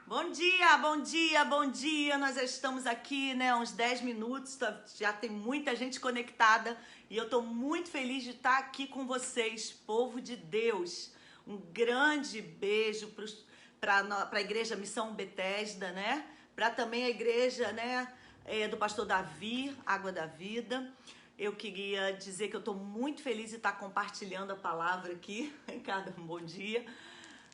Bom dia, bom dia, bom dia. Nós já estamos aqui, né, uns 10 minutos, já tem muita gente conectada e eu estou muito feliz de estar aqui com vocês, povo de Deus. Um grande beijo para a Igreja Missão Betesda, né? Para também a igreja, né, do pastor Davi, Água da Vida. Eu queria dizer que eu estou muito feliz de estar compartilhando a palavra aqui. Ricardo, bom dia.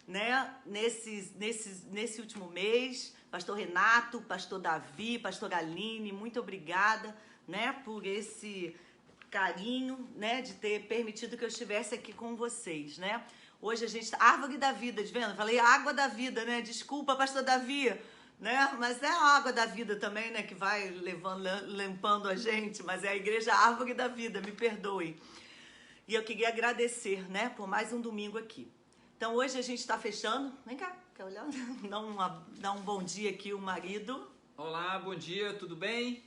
Né? Nesse último mês, pastor Renato, pastor Davi, pastor Aline, muito obrigada, né, por esse carinho, né, de ter permitido que eu estivesse aqui com vocês, né? Hoje a gente, árvore da vida, tá vendo? Falei água da vida, né? Desculpa, pastor Davi, né? Mas é a água da vida também, né, que vai limpando a gente, mas é a igreja árvore da vida, me perdoe. E eu queria agradecer, né, por mais um domingo aqui. Então hoje a gente está fechando. Vem cá, quer olhar? Dá um bom dia aqui o marido. Olá, bom dia, tudo bem?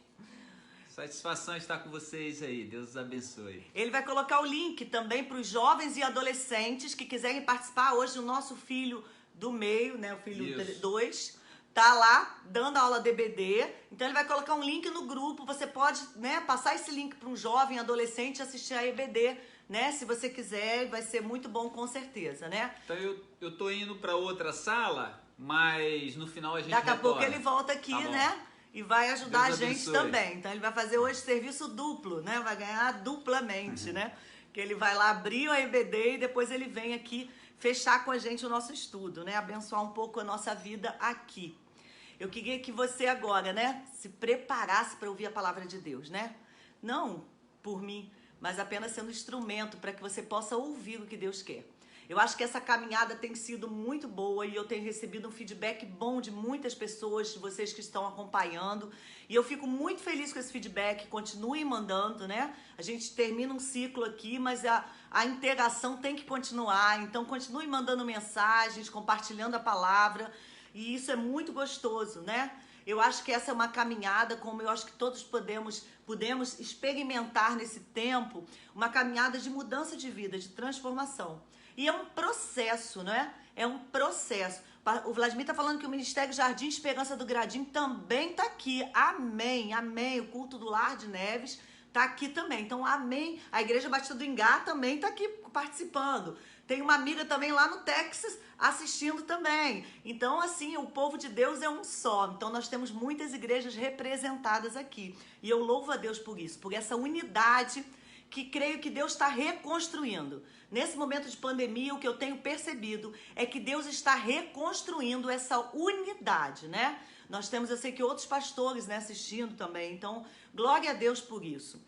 Satisfação estar com vocês aí, Deus os abençoe. Ele vai colocar o link também para os jovens e adolescentes que quiserem participar. Hoje o nosso filho do meio, né, o filho 2, tá lá dando aula DBD. Então ele vai colocar um link no grupo. Você pode, né, passar esse link para um jovem, adolescente assistir a EBD, né? Se você quiser, vai ser muito bom com certeza, né? Então eu tô indo para outra sala, mas no final a gente Daqui a retorna. pouco ele volta aqui, tá, né? E vai ajudar Deus a gente abençoe. também. Então ele vai fazer hoje serviço duplo, né? Vai ganhar duplamente, né? Que ele vai lá abrir o EBD e depois ele vem aqui fechar com a gente o nosso estudo, né? Abençoar um pouco a nossa vida aqui. Eu queria que você agora, né, se preparasse para ouvir a palavra de Deus, né? Não por mim, mas apenas sendo instrumento para que você possa ouvir o que Deus quer. Eu acho que essa caminhada tem sido muito boa e eu tenho recebido um feedback bom de muitas pessoas, de vocês que estão acompanhando. E eu fico muito feliz com esse feedback, continuem mandando, né? A gente termina um ciclo aqui, mas a interação tem que continuar. Então continue mandando mensagens, compartilhando a palavra. E isso é muito gostoso, né? Eu acho que essa é uma caminhada, como eu acho que todos podemos experimentar nesse tempo, uma caminhada de mudança de vida, de transformação. E é um processo, não é? É um processo. O Vladimir está falando que o Ministério Jardim Esperança do Gradim também está aqui. Amém, amém. O culto do Lar de Neves está aqui também. Então, amém. A Igreja Batista do Ingá também está aqui participando. Tem uma amiga também lá no Texas assistindo também. Então, assim, o povo de Deus é um só. Então, nós temos muitas igrejas representadas aqui. E eu louvo a Deus por isso, por essa unidade que creio que Deus está reconstruindo. Nesse momento de pandemia, o que eu tenho percebido é que Deus está reconstruindo essa unidade, né? Nós temos, eu sei que outros pastores, né, assistindo também. Então, glória a Deus por isso.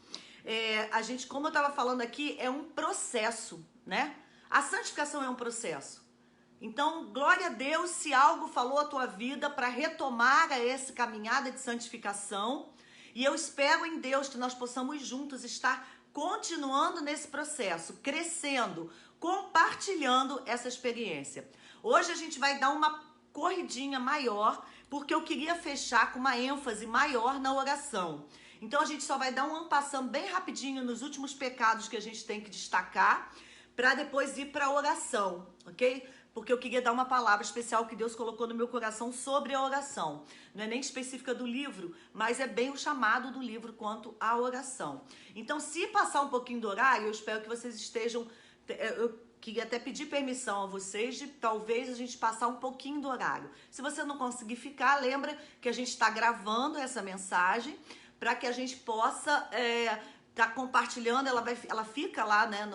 A gente, como eu estava falando aqui, é um processo, né? A santificação é um processo. Então, glória a Deus se algo falou a tua vida para retomar essa caminhada de santificação. E eu espero em Deus que nós possamos juntos estar continuando nesse processo, crescendo, compartilhando essa experiência. Hoje a gente vai dar uma corridinha maior, porque eu queria fechar com uma ênfase maior na oração. Então a gente só vai dar um passando bem rapidinho nos últimos pecados que a gente tem que destacar, para depois ir para a oração, ok? Porque eu queria dar uma palavra especial que Deus colocou no meu coração sobre a oração. Não é nem específica do livro, mas é bem o chamado do livro quanto à oração. Então, se passar um pouquinho do horário, eu espero que vocês estejam... Eu queria até pedir permissão a vocês de talvez a gente passar um pouquinho do horário. Se você não conseguir ficar, lembra que a gente está gravando essa mensagem para que a gente possa tá compartilhando. Ela fica lá, né,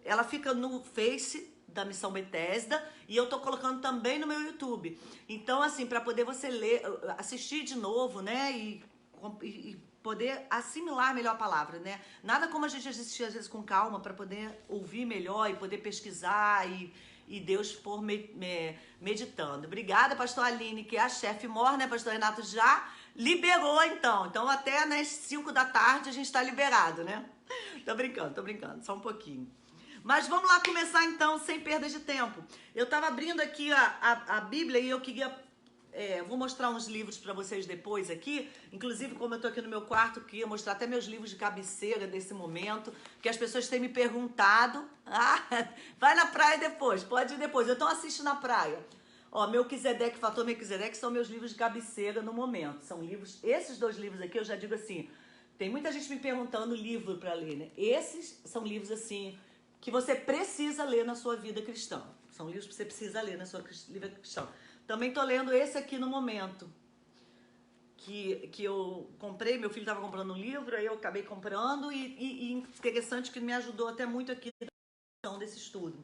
ela fica no Face da Missão Betesda e eu tô colocando também no meu YouTube. Então, assim, para poder você ler, assistir de novo, né, e poder assimilar melhor a palavra, né? Nada como a gente assistir às vezes com calma para poder ouvir melhor e poder pesquisar e Deus for meditando. Obrigada, pastor Aline, que é a chefe mor, né? Pastor Renato já liberou, então. Então, até nas 5 da tarde a gente tá liberado, né? Tô brincando, só um pouquinho. Mas vamos lá começar então, sem perda de tempo. Eu estava abrindo aqui a Bíblia e eu queria... vou mostrar uns livros para vocês depois aqui. Inclusive, como eu estou aqui no meu quarto, queria mostrar até meus livros de cabeceira desse momento, que as pessoas têm me perguntado. Ah, vai na praia depois, pode ir depois. Eu então assisto na praia. Ó, Melquisedeque e Fator Melquisedeque são meus livros de cabeceira no momento. São livros, esses 2 livros aqui eu já digo assim, tem muita gente me perguntando livro para ler, né? Esses são livros assim que você precisa ler na sua vida cristã. São livros que você precisa ler na sua vida cristã. Também tô lendo esse aqui no momento, que eu comprei, meu filho estava comprando um livro, aí eu acabei comprando e interessante que me ajudou até muito aqui desse estudo,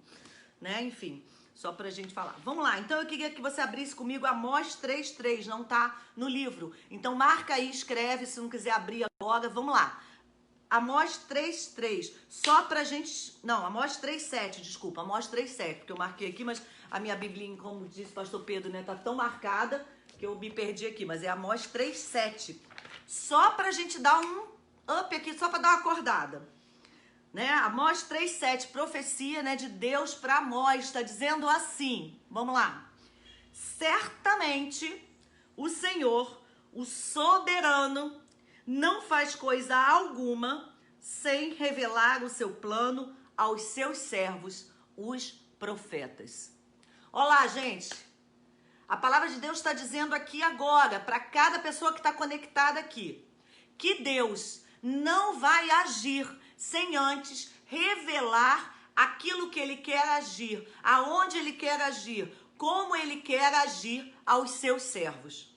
né? Enfim, só pra gente falar. Vamos lá, então eu queria que você abrisse comigo Amós 3:3, não tá no livro. Então marca aí, escreve, se não quiser abrir agora, vamos lá. Amós 3:3, só pra gente... Não, Amós 3:7, desculpa, Amós 3:7, porque eu marquei aqui, mas a minha Biblinha, como disse o pastor Pedro, né, tá tão marcada que eu me perdi aqui, mas é Amós 3:7. Só pra gente dar um up aqui, só pra dar uma acordada. Né? Amós 3:7, profecia, né, de Deus para Amós, está dizendo assim, vamos lá. Certamente o Senhor, o soberano, não faz coisa alguma sem revelar o seu plano aos seus servos, os profetas. Olá, gente. A palavra de Deus está dizendo aqui agora, para cada pessoa que está conectada aqui, que Deus não vai agir sem antes revelar aquilo que ele quer agir, aonde ele quer agir, como ele quer agir aos seus servos.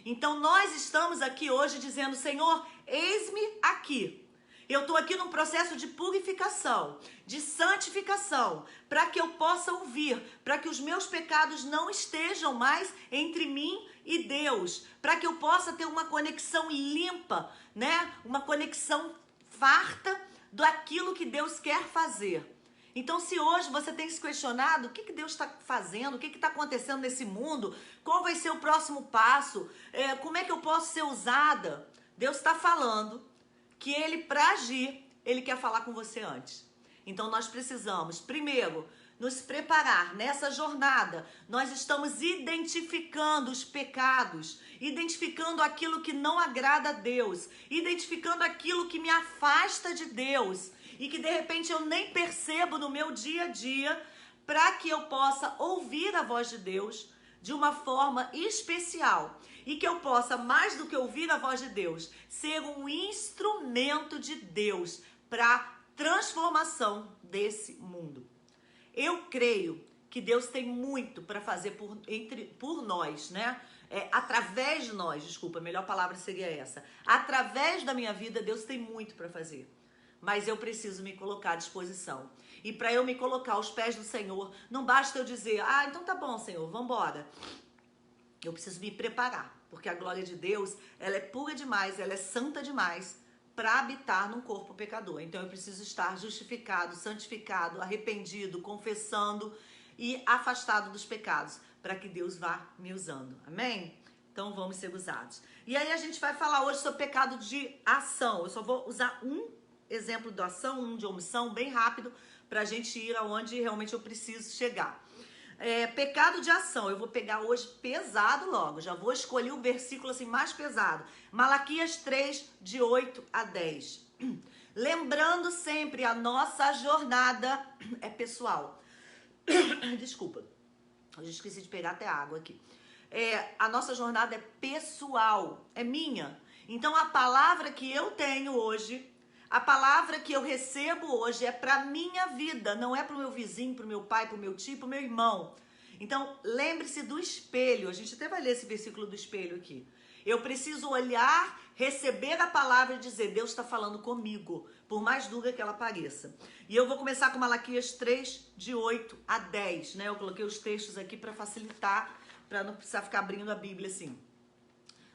Então nós estamos aqui hoje dizendo, Senhor, eis-me aqui. Eu estou aqui num processo de purificação, de santificação, para que eu possa ouvir, para que os meus pecados não estejam mais entre mim e Deus, para que eu possa ter uma conexão limpa, né? Uma conexão farta daquilo que Deus quer fazer. Então, se hoje você tem se questionado o que Deus está fazendo, o que está acontecendo nesse mundo, qual vai ser o próximo passo, como é que eu posso ser usada, Deus está falando que ele, para agir, ele quer falar com você antes. Então, nós precisamos, primeiro, nos preparar nessa jornada. Nós estamos identificando os pecados, identificando aquilo que não agrada a Deus, identificando aquilo que me afasta de Deus e que de repente eu nem percebo no meu dia a dia, para que eu possa ouvir a voz de Deus de uma forma especial e que eu possa, mais do que ouvir a voz de Deus, ser um instrumento de Deus para transformação desse mundo. Eu creio que Deus tem muito para fazer por nós, né? Através de nós, desculpa, a melhor palavra seria essa. Através da minha vida, Deus tem muito para fazer. Mas eu preciso me colocar à disposição. E para eu me colocar aos pés do Senhor, não basta eu dizer, então tá bom, Senhor, vamos embora. Eu preciso me preparar, porque a glória de Deus, ela é pura demais, ela é santa demais para habitar num corpo pecador. Então eu preciso estar justificado, santificado, arrependido, confessando e afastado dos pecados, para que Deus vá me usando. Amém? Então vamos ser usados. E aí a gente vai falar hoje sobre pecado de ação. Eu só vou usar um exemplo de ação, um de omissão, bem rápido, para a gente ir aonde realmente eu preciso chegar. Pecado de ação, eu vou pegar hoje pesado logo, já vou escolher o versículo assim mais pesado. Malaquias 3, de 8 a 10. Lembrando sempre, a nossa jornada é pessoal. Desculpa, eu já esqueci de pegar até água aqui. A nossa jornada é pessoal, é minha. Então a palavra que eu tenho hoje, a palavra que eu recebo hoje é para minha vida, não é para o meu vizinho, para o meu pai, para o meu tio, para o meu irmão. Então, lembre-se do espelho. A gente até vai ler esse versículo do espelho aqui. Eu preciso olhar, receber a palavra e dizer, Deus está falando comigo, por mais dura que ela pareça. E eu vou começar com Malaquias 3, de 8 a 10. Né? Eu coloquei os textos aqui para facilitar, para não precisar ficar abrindo a Bíblia assim.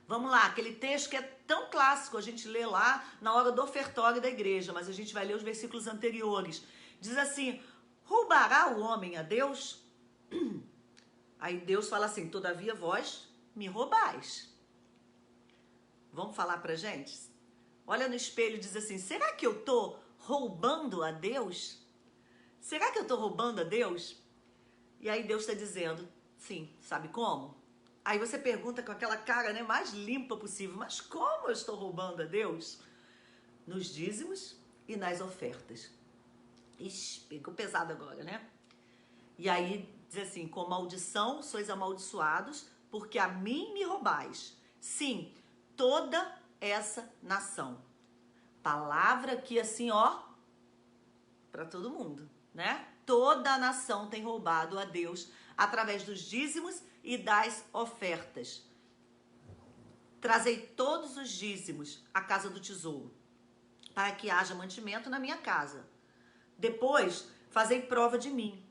Vamos lá, aquele texto que é tão clássico, a gente lê lá na hora do ofertório da igreja, mas a gente vai ler os versículos anteriores. Diz assim, roubará o homem a Deus? Aí Deus fala assim, todavia vós me roubais. Vamos falar pra gente? Olha no espelho e diz assim, será que eu tô roubando a Deus? Será que eu tô roubando a Deus? E aí Deus está dizendo, sim, sabe como? Aí você pergunta com aquela cara, né, mais limpa possível, mas como eu estou roubando a Deus? Nos dízimos e nas ofertas. Ixi, pegou pesado agora, né? E aí Diz assim: com maldição sois amaldiçoados, porque a mim me roubais. Sim, toda essa nação. Palavra aqui assim, ó, para todo mundo, né? Toda a nação tem roubado a Deus através dos dízimos e das ofertas. Trazei todos os dízimos à casa do tesouro, para que haja mantimento na minha casa. Depois, fazei prova de mim.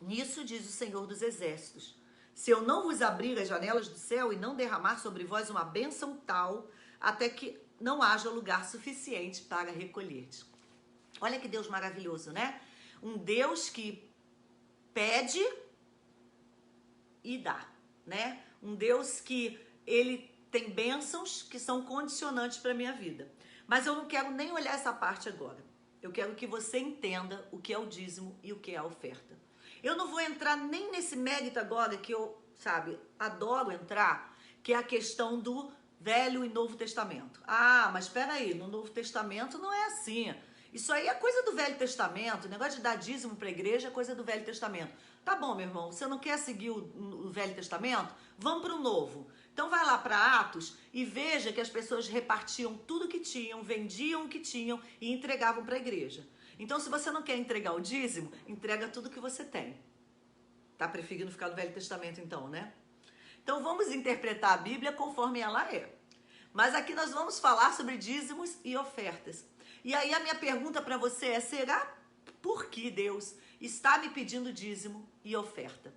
Nisso diz o Senhor dos Exércitos: se eu não vos abrir as janelas do céu e não derramar sobre vós uma bênção tal, até que não haja lugar suficiente para recolher-te. Olha que Deus maravilhoso, né? Um Deus que pede e dá, né? Um Deus que ele tem bênçãos que são condicionantes para a minha vida. Mas eu não quero nem olhar essa parte agora. Eu quero que você entenda o que é o dízimo e o que é a oferta. Eu não vou entrar nem nesse mérito agora que eu, adoro entrar, que é a questão do Velho e Novo Testamento. Ah, mas espera aí, no Novo Testamento não é assim. Isso aí é coisa do Velho Testamento, o negócio de dar dízimo para a igreja é coisa do Velho Testamento. Tá bom, meu irmão, você não quer seguir o Velho Testamento? Vamos para o Novo. Então vai lá para Atos e veja que as pessoas repartiam tudo que tinham, vendiam o que tinham e entregavam para a igreja. Então se você não quer entregar o dízimo, entrega tudo que você tem. Tá preferindo ficar no Velho Testamento então, né? Então vamos interpretar a Bíblia conforme ela é. Mas aqui nós vamos falar sobre dízimos e ofertas. E aí a minha pergunta para você é: será por que Deus está me pedindo dízimo e oferta?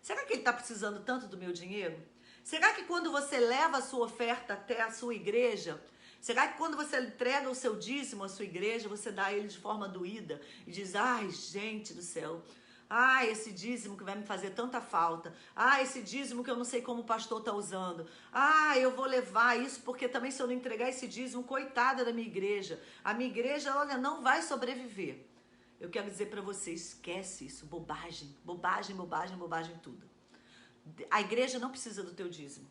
Será que Ele está precisando tanto do meu dinheiro? Será que quando você leva a sua oferta até a sua igreja, será que quando você entrega o seu dízimo à sua igreja, você dá ele de forma doída e diz: ai, gente do céu, ai, esse dízimo que vai me fazer tanta falta, ai, esse dízimo que eu não sei como o pastor está usando, ai, eu vou levar isso porque também se eu não entregar esse dízimo, coitada da minha igreja, a minha igreja, olha, não vai sobreviver. Eu quero dizer para você: esquece isso, bobagem, bobagem, bobagem, bobagem tudo. A igreja não precisa do teu dízimo.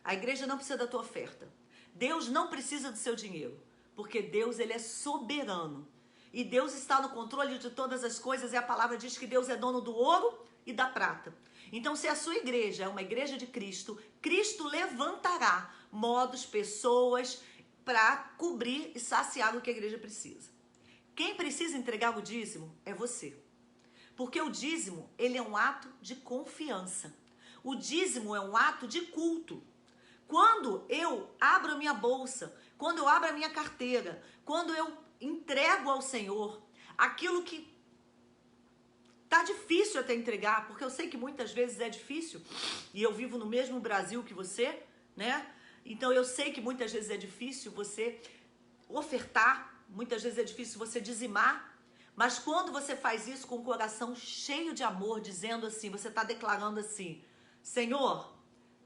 A igreja não precisa da tua oferta. Deus não precisa do seu dinheiro, porque Deus, ele é soberano. E Deus está no controle de todas as coisas, e a palavra diz que Deus é dono do ouro e da prata. Então, se a sua igreja é uma igreja de Cristo, Cristo levantará modos, pessoas para cobrir e saciar o que a igreja precisa. Quem precisa entregar o dízimo é você. Porque o dízimo, ele é um ato de confiança. O dízimo é um ato de culto. Quando eu abro a minha bolsa, quando eu abro a minha carteira, quando eu entrego ao Senhor aquilo que tá difícil até entregar, porque eu sei que muitas vezes é difícil, e eu vivo no mesmo Brasil que você, né? Então eu sei que muitas vezes é difícil você ofertar, muitas vezes é difícil você dizimar, mas quando você faz isso com o coração cheio de amor, dizendo assim, você está declarando assim: Senhor,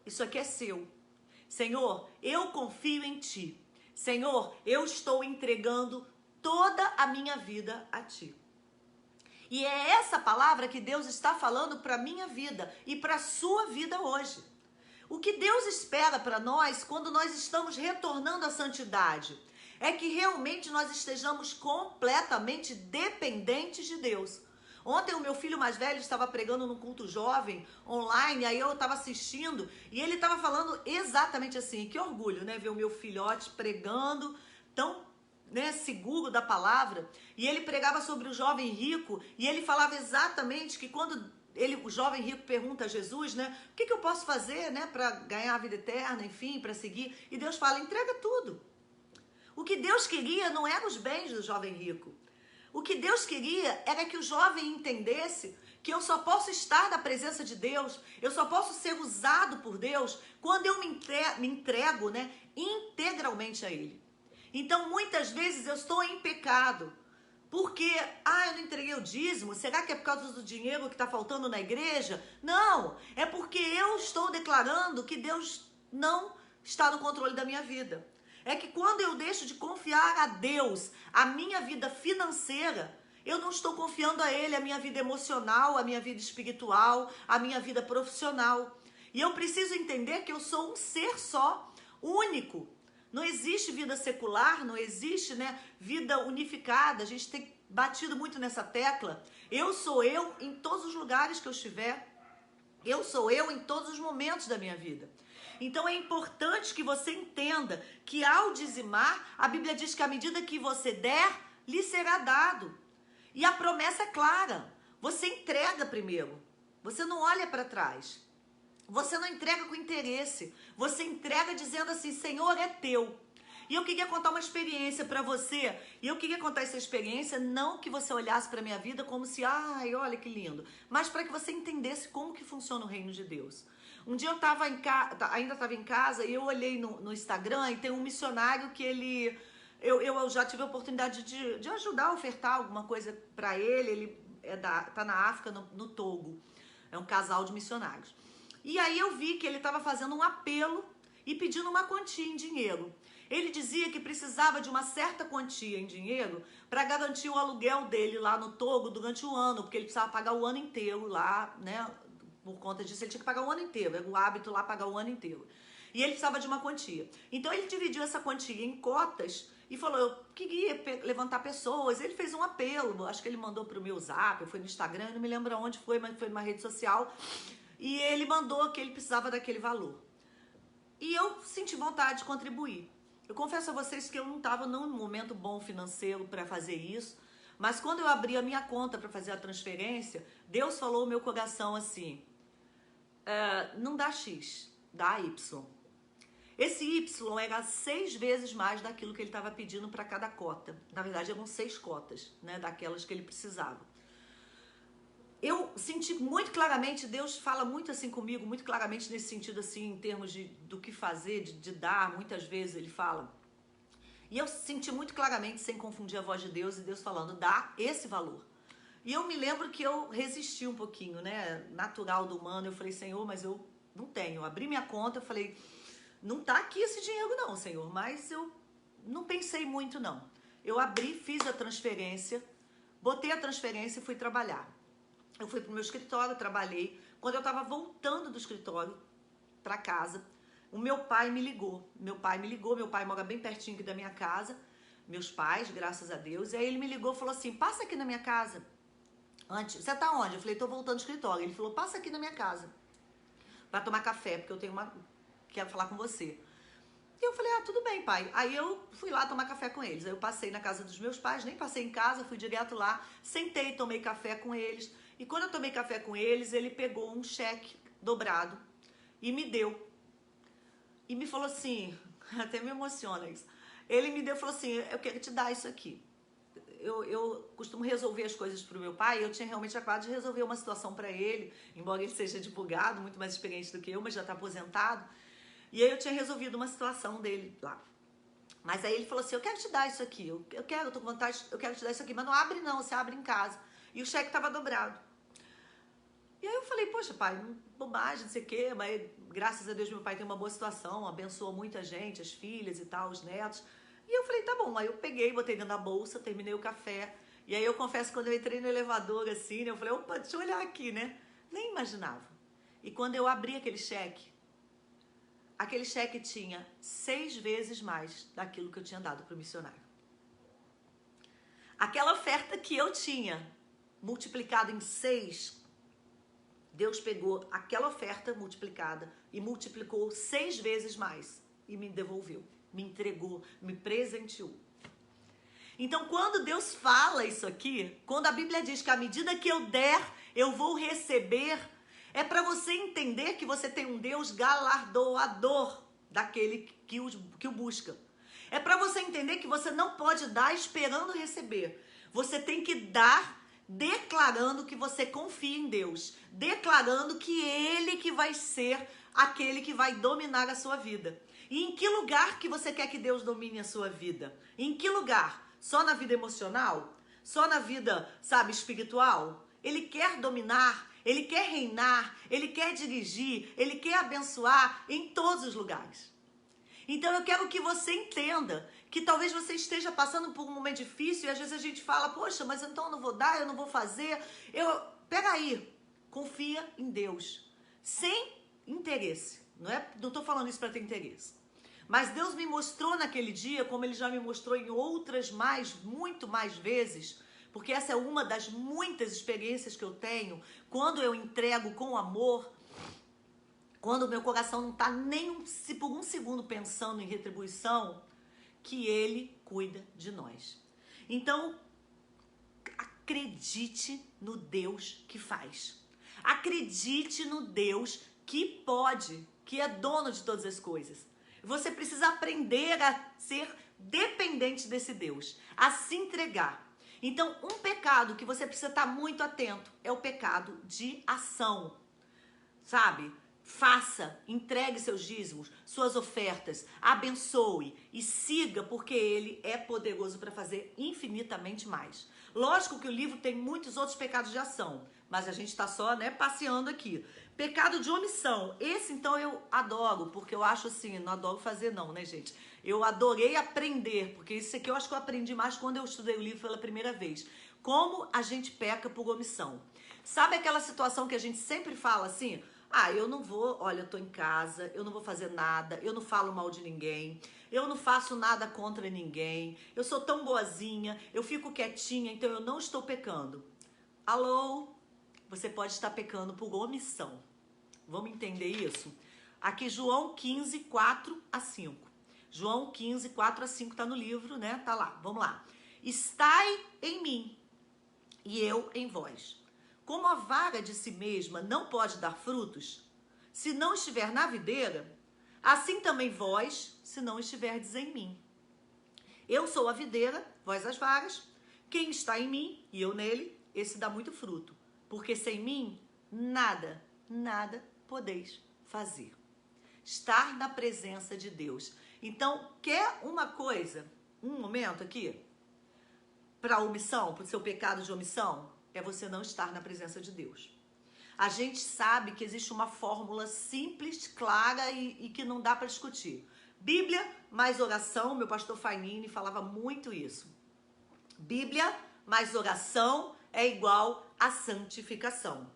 isso aqui é seu. Senhor, eu confio em Ti. Senhor, eu estou entregando toda a minha vida a Ti. E é essa palavra que Deus está falando para a minha vida e para a sua vida hoje. O que Deus espera para nós quando nós estamos retornando à santidade é que realmente nós estejamos completamente dependentes de Deus. Ontem o meu filho mais velho estava pregando no culto jovem, online, aí eu estava assistindo e ele estava falando exatamente assim. Que orgulho, né? Ver o meu filhote pregando tão, né, seguro da palavra. E ele pregava sobre o jovem rico e ele falava exatamente que quando o jovem rico pergunta a Jesus, né? O que eu posso fazer, né, para ganhar a vida eterna, enfim, para seguir? E Deus fala: entrega tudo. O que Deus queria não eram os bens do jovem rico. O que Deus queria era que o jovem entendesse que eu só posso estar na presença de Deus, eu só posso ser usado por Deus quando eu me entrego, né, integralmente a Ele. Então, muitas vezes eu estou em pecado, porque, eu não entreguei o dízimo, será que é por causa do dinheiro que está faltando na igreja? Não, é porque eu estou declarando que Deus não está no controle da minha vida. É que quando eu deixo de confiar a Deus, a minha vida financeira, eu não estou confiando a Ele, a minha vida emocional, a minha vida espiritual, a minha vida profissional. E eu preciso entender que eu sou um ser só, único. Não existe vida secular, não existe, né, vida unificada. A gente tem batido muito nessa tecla. Eu sou eu em todos os lugares que eu estiver. Eu sou eu em todos os momentos da minha vida. Então é importante que você entenda que ao dizimar, a Bíblia diz que à medida que você der, lhe será dado. E a promessa é clara. Você entrega primeiro. Você não olha para trás. Você não entrega com interesse. Você entrega dizendo assim, Senhor, é teu. E eu queria contar uma experiência para você. E eu queria contar essa experiência, não que você olhasse para a minha vida como se, ai, olha que lindo. Mas para que você entendesse como que funciona o reino de Deus. Um dia eu tava ainda estava em casa e eu olhei no Instagram e tem um missionário que ele... Eu já tive a oportunidade de ajudar a ofertar alguma coisa para ele. Ele tá na África, no Togo. É um casal de missionários. E aí eu vi que ele estava fazendo um apelo e pedindo uma quantia em dinheiro. Ele dizia que precisava de uma certa quantia em dinheiro para garantir o aluguel dele lá no Togo durante o ano, porque ele precisava pagar o ano inteiro lá, né? Por conta disso, ele tinha que pagar o ano inteiro. Era o hábito lá pagar o ano inteiro. E ele precisava de uma quantia. Então ele dividiu essa quantia em cotas e falou, eu queria levantar pessoas. Ele fez um apelo, acho que ele mandou para o meu Zap, foi no Instagram, não me lembro onde foi, mas foi numa rede social. E ele mandou que ele precisava daquele valor. E eu senti vontade de contribuir. Eu confesso a vocês que eu não estava num momento bom financeiro para fazer isso, mas quando eu abri a minha conta para fazer a transferência, Deus falou no meu coração assim, não dá X, dá Y. Esse Y era 6 vezes mais daquilo que ele estava pedindo para cada cota. Na verdade, eram 6 cotas, né, daquelas que ele precisava. Eu senti muito claramente, Deus fala muito assim comigo, muito claramente nesse sentido assim, em termos do que fazer, de dar, muitas vezes ele fala. E eu senti muito claramente, sem confundir a voz de Deus, e Deus falando, dá esse valor. E eu me lembro que eu resisti um pouquinho, né, natural do humano, eu falei, Senhor, mas eu não tenho. Eu abri minha conta, eu falei, não tá aqui esse dinheiro não, Senhor, mas eu não pensei muito não. Eu abri, fiz a transferência, botei a transferência e fui trabalhar. Eu fui pro meu escritório, trabalhei. Quando eu estava voltando do escritório para casa, o meu pai me ligou. Meu pai mora bem pertinho aqui da minha casa. Meus pais, graças a Deus. E aí ele me ligou e falou assim, passa aqui na minha casa. Antes, você tá onde? Eu falei, tô voltando do escritório. Ele falou, passa aqui na minha casa para tomar café, porque eu tenho quero falar com você. E eu falei, tudo bem, pai. Aí eu fui lá tomar café com eles. Aí eu passei na casa dos meus pais, nem passei em casa, fui direto lá, sentei, tomei café com eles. E quando eu tomei café com eles, ele pegou um cheque dobrado e me deu. E me falou assim, até me emociona isso. Ele me deu e falou assim, eu quero te dar isso aqui. Eu costumo resolver as coisas para o meu pai, eu tinha realmente acabado de resolver uma situação para ele, embora ele seja advogado, muito mais experiente do que eu, mas já está aposentado. E aí eu tinha resolvido uma situação dele lá. Mas aí ele falou assim, eu quero te dar isso aqui, eu tô com vontade, eu quero te dar isso aqui, mas não abre não, você abre em casa. E o cheque estava dobrado. E aí eu falei, poxa pai, bobagem, não sei o quê, mas graças a Deus meu pai tem uma boa situação, abençoa muita gente, as filhas e tal, os netos. E eu falei, tá bom. Aí eu peguei, botei dentro da bolsa, terminei o café. E aí eu confesso que quando eu entrei no elevador assim, né, eu falei, opa, deixa eu olhar aqui, né? Nem imaginava. E quando eu abri aquele cheque tinha 6 vezes mais daquilo que eu tinha dado para o missionário. Aquela oferta que eu tinha multiplicado em 6, Deus pegou aquela oferta multiplicada e multiplicou 6 vezes mais e me devolveu, me entregou, me presenteou. Então, quando Deus fala isso aqui, quando a Bíblia diz que à medida que eu der, eu vou receber, é para você entender que você tem um Deus galardoador daquele que o busca. É para você entender que você não pode dar esperando receber. Você tem que dar declarando que você confia em Deus, declarando que Ele que vai ser aquele que vai dominar a sua vida. E em que lugar que você quer que Deus domine a sua vida? Em que lugar? Só na vida emocional? Só na vida, sabe, espiritual? Ele quer dominar, Ele quer reinar, Ele quer dirigir, Ele quer abençoar em todos os lugares. Então eu quero que você entenda que talvez você esteja passando por um momento difícil e às vezes a gente fala, poxa, mas então eu não vou dar, eu não vou fazer. Peraí, confia em Deus, sem interesse. Não estou falando isso para ter interesse. Mas Deus me mostrou naquele dia, como Ele já me mostrou em outras muito mais vezes, porque essa é uma das muitas experiências que eu tenho quando eu entrego com amor, quando o meu coração não está nem se por um segundo pensando em retribuição, que Ele cuida de nós. Então, acredite no Deus que faz. Acredite no Deus que pode, que é dono de todas as coisas. Você precisa aprender a ser dependente desse Deus, a se entregar. Então, um pecado que você precisa estar muito atento é o pecado de ação, sabe? Faça, entregue seus dízimos, suas ofertas, abençoe e siga, porque Ele é poderoso para fazer infinitamente mais. Lógico que o livro tem muitos outros pecados de ação, mas a gente está só, né, passeando aqui. Pecado de omissão, esse então eu adoro, porque eu acho assim, não adoro fazer não, né, gente? Eu adorei aprender, porque isso aqui eu acho que eu aprendi mais quando eu estudei o livro pela primeira vez. Como a gente peca por omissão. Sabe aquela situação que a gente sempre fala assim... Ah, eu não vou, olha, eu tô em casa, eu não vou fazer nada, eu não falo mal de ninguém, eu não faço nada contra ninguém, eu sou tão boazinha, eu fico quietinha, então eu não estou pecando. Alô? Você pode estar pecando por omissão. Vamos entender isso? Aqui João 15, 4 a 5. João 15, 4 a 5 tá no livro, né? Tá lá, vamos lá. Estai em mim e eu em vós. Como a vara de si mesma não pode dar frutos, se não estiver na videira, assim também vós, se não estiverdes em mim. Eu sou a videira, vós as varas. Quem está em mim e eu nele, esse dá muito fruto. Porque sem mim, nada podeis fazer. Estar na presença de Deus. Então, quer uma coisa, um momento aqui, para omissão, para o seu pecado de omissão? É você não estar na presença de Deus. A gente sabe que existe uma fórmula simples, clara e que não dá para discutir. Bíblia mais oração, meu pastor Fainini falava muito isso. Bíblia mais oração é igual a santificação.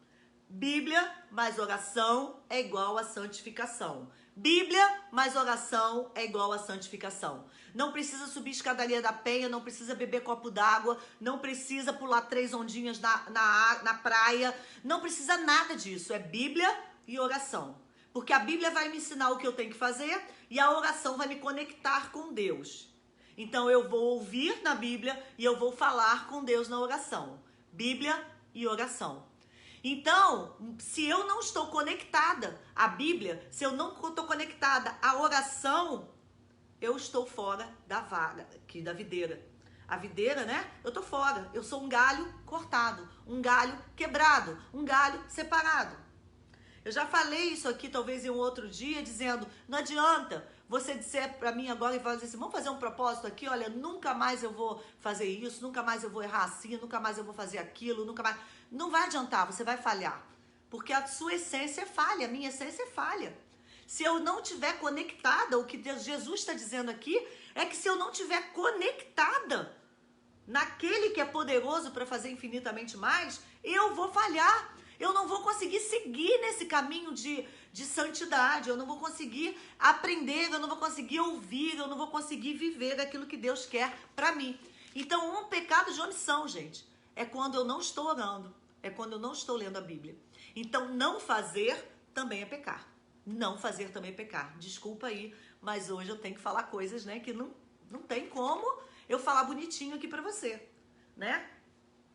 Bíblia mais oração é igual a santificação. Bíblia mais oração é igual a santificação. Não precisa subir escadaria da penha, não precisa beber copo d'água, não precisa pular 3 ondinhas na praia, não precisa nada disso. É Bíblia e oração. Porque a Bíblia vai me ensinar o que eu tenho que fazer e a oração vai me conectar com Deus. Então eu vou ouvir na Bíblia e eu vou falar com Deus na oração. Bíblia e oração. Então, se eu não estou conectada à Bíblia, se eu não estou conectada à oração, eu estou fora da vara, aqui da videira. A videira, né? Eu estou fora. Eu sou um galho cortado, um galho quebrado, um galho separado. Eu já falei isso aqui talvez em um outro dia, dizendo, não adianta você dizer para mim agora e falar assim, vamos fazer um propósito aqui, olha, nunca mais eu vou fazer isso, nunca mais eu vou errar assim, nunca mais eu vou fazer aquilo, nunca mais... Não vai adiantar, você vai falhar. Porque a sua essência é falha, a minha essência é falha. Se eu não estiver conectada, o que Jesus está dizendo aqui é que se eu não estiver conectada naquele que é poderoso para fazer infinitamente mais, eu vou falhar. Eu não vou conseguir seguir nesse caminho de santidade, eu não vou conseguir aprender, eu não vou conseguir ouvir, eu não vou conseguir viver aquilo que Deus quer para mim. Então, um pecado de omissão, gente, é quando eu não estou orando, é quando eu não estou lendo a Bíblia. Então, não fazer também é pecar. Não fazer também é pecar. Desculpa aí, mas hoje eu tenho que falar coisas, né, que não tem como eu falar bonitinho aqui para você, né?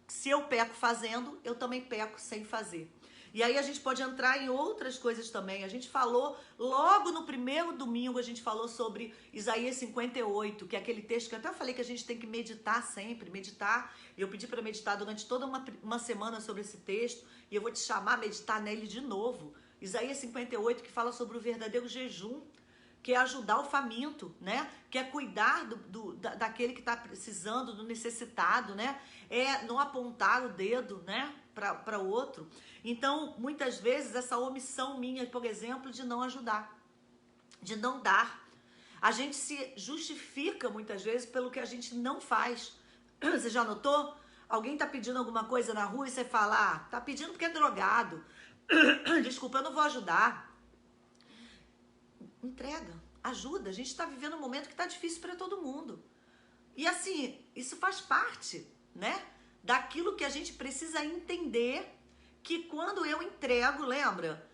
Se eu peco fazendo, eu também peco sem fazer. E aí a gente pode entrar em outras coisas também. A gente falou, logo no primeiro domingo, a gente falou sobre Isaías 58, que é aquele texto que eu até falei que a gente tem que meditar sempre, meditar. Eu pedi para meditar durante toda uma semana sobre esse texto, e eu vou te chamar a meditar nele de novo. Isaías 58, que fala sobre o verdadeiro jejum, que é ajudar o faminto, né? Que é cuidar daquele que está precisando, do necessitado, né? É não apontar o dedo, né? Para o outro. Então, muitas vezes, essa omissão minha, por exemplo, de não ajudar, de não dar. A gente se justifica, muitas vezes, pelo que a gente não faz. Você já notou? Alguém tá pedindo alguma coisa na rua e você fala, tá pedindo porque é drogado. Desculpa, eu não vou ajudar. Entrega, ajuda. A gente está vivendo um momento que está difícil para todo mundo. E assim, isso faz parte, né, daquilo que a gente precisa entender, que quando eu entrego, lembra?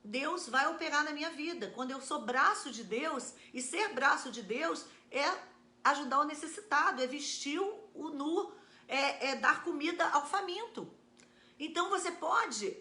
Deus vai operar na minha vida. Quando eu sou braço de Deus, e ser braço de Deus é ajudar o necessitado, é vestir o nu, é dar comida ao faminto. Então você pode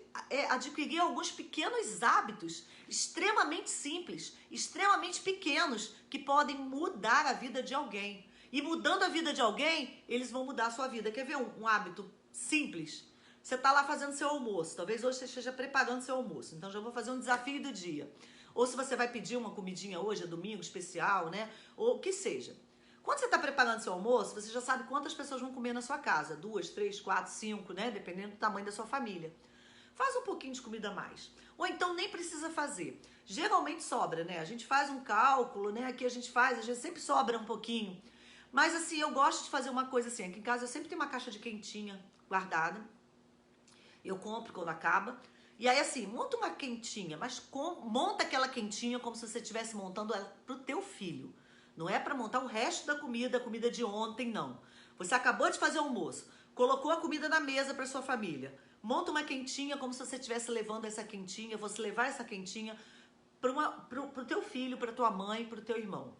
adquirir alguns pequenos hábitos extremamente simples, extremamente pequenos, que podem mudar a vida de alguém. E mudando a vida de alguém, eles vão mudar a sua vida. Quer ver um hábito simples? Você está lá fazendo seu almoço, talvez hoje você esteja preparando seu almoço, então já vou fazer um desafio do dia. Ou se você vai pedir uma comidinha hoje, é domingo especial, né? Ou o que seja. Quando você está preparando seu almoço, você já sabe quantas pessoas vão comer na sua casa. 2, 3, 4, 5, né? Dependendo do tamanho da sua família. Faz um pouquinho de comida a mais. Ou então nem precisa fazer. Geralmente sobra, né? A gente faz um cálculo, né? Aqui a gente faz, às vezes sempre sobra um pouquinho. Mas assim, eu gosto de fazer uma coisa assim. Aqui em casa eu sempre tenho uma caixa de quentinha guardada. Eu compro quando acaba. E aí assim, monta uma quentinha, mas monta aquela quentinha como se você estivesse montando ela pro teu filho. Não é para montar o resto da comida, a comida de ontem, não. Você acabou de fazer o almoço, colocou a comida na mesa para sua família. Monta uma quentinha como se você estivesse levando essa quentinha, você levar essa quentinha pro teu filho, para tua mãe, pro teu irmão.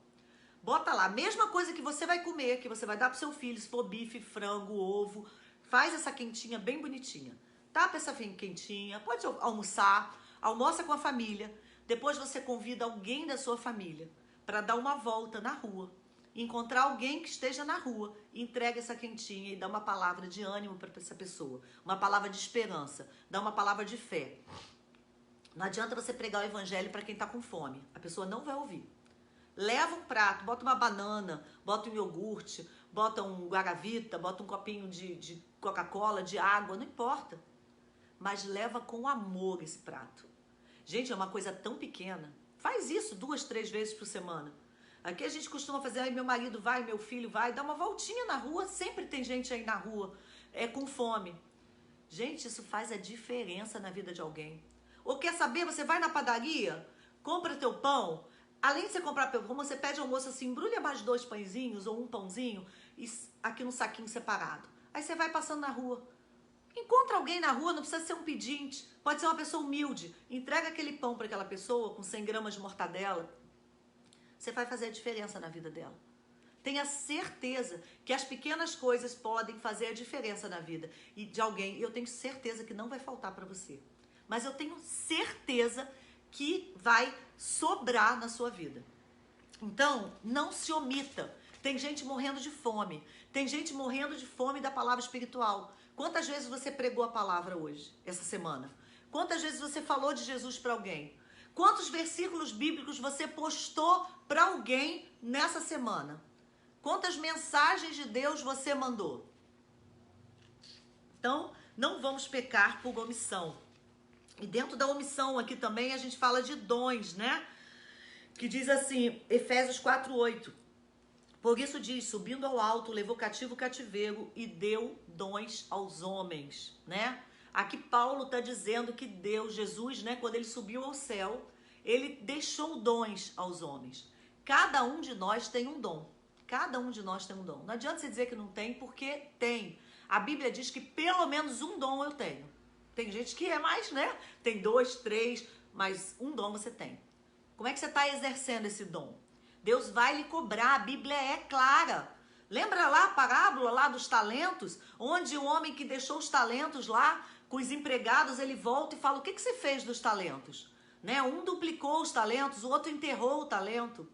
Bota lá, mesma coisa que você vai comer, que você vai dar pro seu filho, se for bife, frango, ovo. Faz essa quentinha bem bonitinha. Tapa essa quentinha, pode almoçar, almoça com a família. Depois você convida alguém da sua família para dar uma volta na rua, encontrar alguém que esteja na rua, entrega essa quentinha e dá uma palavra de ânimo para essa pessoa, uma palavra de esperança, dá uma palavra de fé. Não adianta você pregar o evangelho para quem está com fome, a pessoa não vai ouvir. Leva um prato, bota uma banana, bota um iogurte, bota um guaravita, bota um copinho de Coca-Cola, de água, não importa. Mas leva com amor esse prato. Gente, é uma coisa tão pequena. Faz isso 2, 3 vezes por semana. Aqui a gente costuma fazer, aí meu marido vai, meu filho vai, dá uma voltinha na rua, sempre tem gente aí na rua, com fome. Gente, isso faz a diferença na vida de alguém. Ou quer saber, você vai na padaria, compra teu pão, além de você comprar pão, como você pede almoço assim, embrulha mais 2 pãezinhos ou um pãozinho, e aqui num saquinho separado. Aí você vai passando na rua. Encontra alguém na rua, não precisa ser um pedinte, pode ser uma pessoa humilde. Entrega aquele pão para aquela pessoa com 100 gramas de mortadela. Você vai fazer a diferença na vida dela. Tenha certeza que as pequenas coisas podem fazer a diferença na vida de alguém. E eu tenho certeza que não vai faltar para você. Mas eu tenho certeza que vai sobrar na sua vida. Então, não se omita. Tem gente morrendo de fome. Tem gente morrendo de fome da palavra espiritual. Quantas vezes você pregou a palavra hoje, essa semana? Quantas vezes você falou de Jesus para alguém? Quantos versículos bíblicos você postou para alguém nessa semana? Quantas mensagens de Deus você mandou? Então, não vamos pecar por omissão. E dentro da omissão aqui também a gente fala de dons, né? Que diz assim, Efésios 4:8. Por isso diz, subindo ao alto, levou cativo o cativeiro e deu dons aos homens, né? Aqui Paulo está dizendo que Deus, Jesus, né, quando ele subiu ao céu, ele deixou dons aos homens. Cada um de nós tem um dom. Cada um de nós tem um dom. Não adianta você dizer que não tem, porque tem. A Bíblia diz que pelo menos um dom eu tenho. Tem gente que é mais, né? Tem 2, 3, mas um dom você tem. Como é que você está exercendo esse dom? Deus vai lhe cobrar, a Bíblia é clara. Lembra lá a parábola lá dos talentos? Onde o homem que deixou os talentos lá com os empregados, ele volta e fala, o que você fez dos talentos? Né? Um duplicou os talentos, o outro enterrou o talento.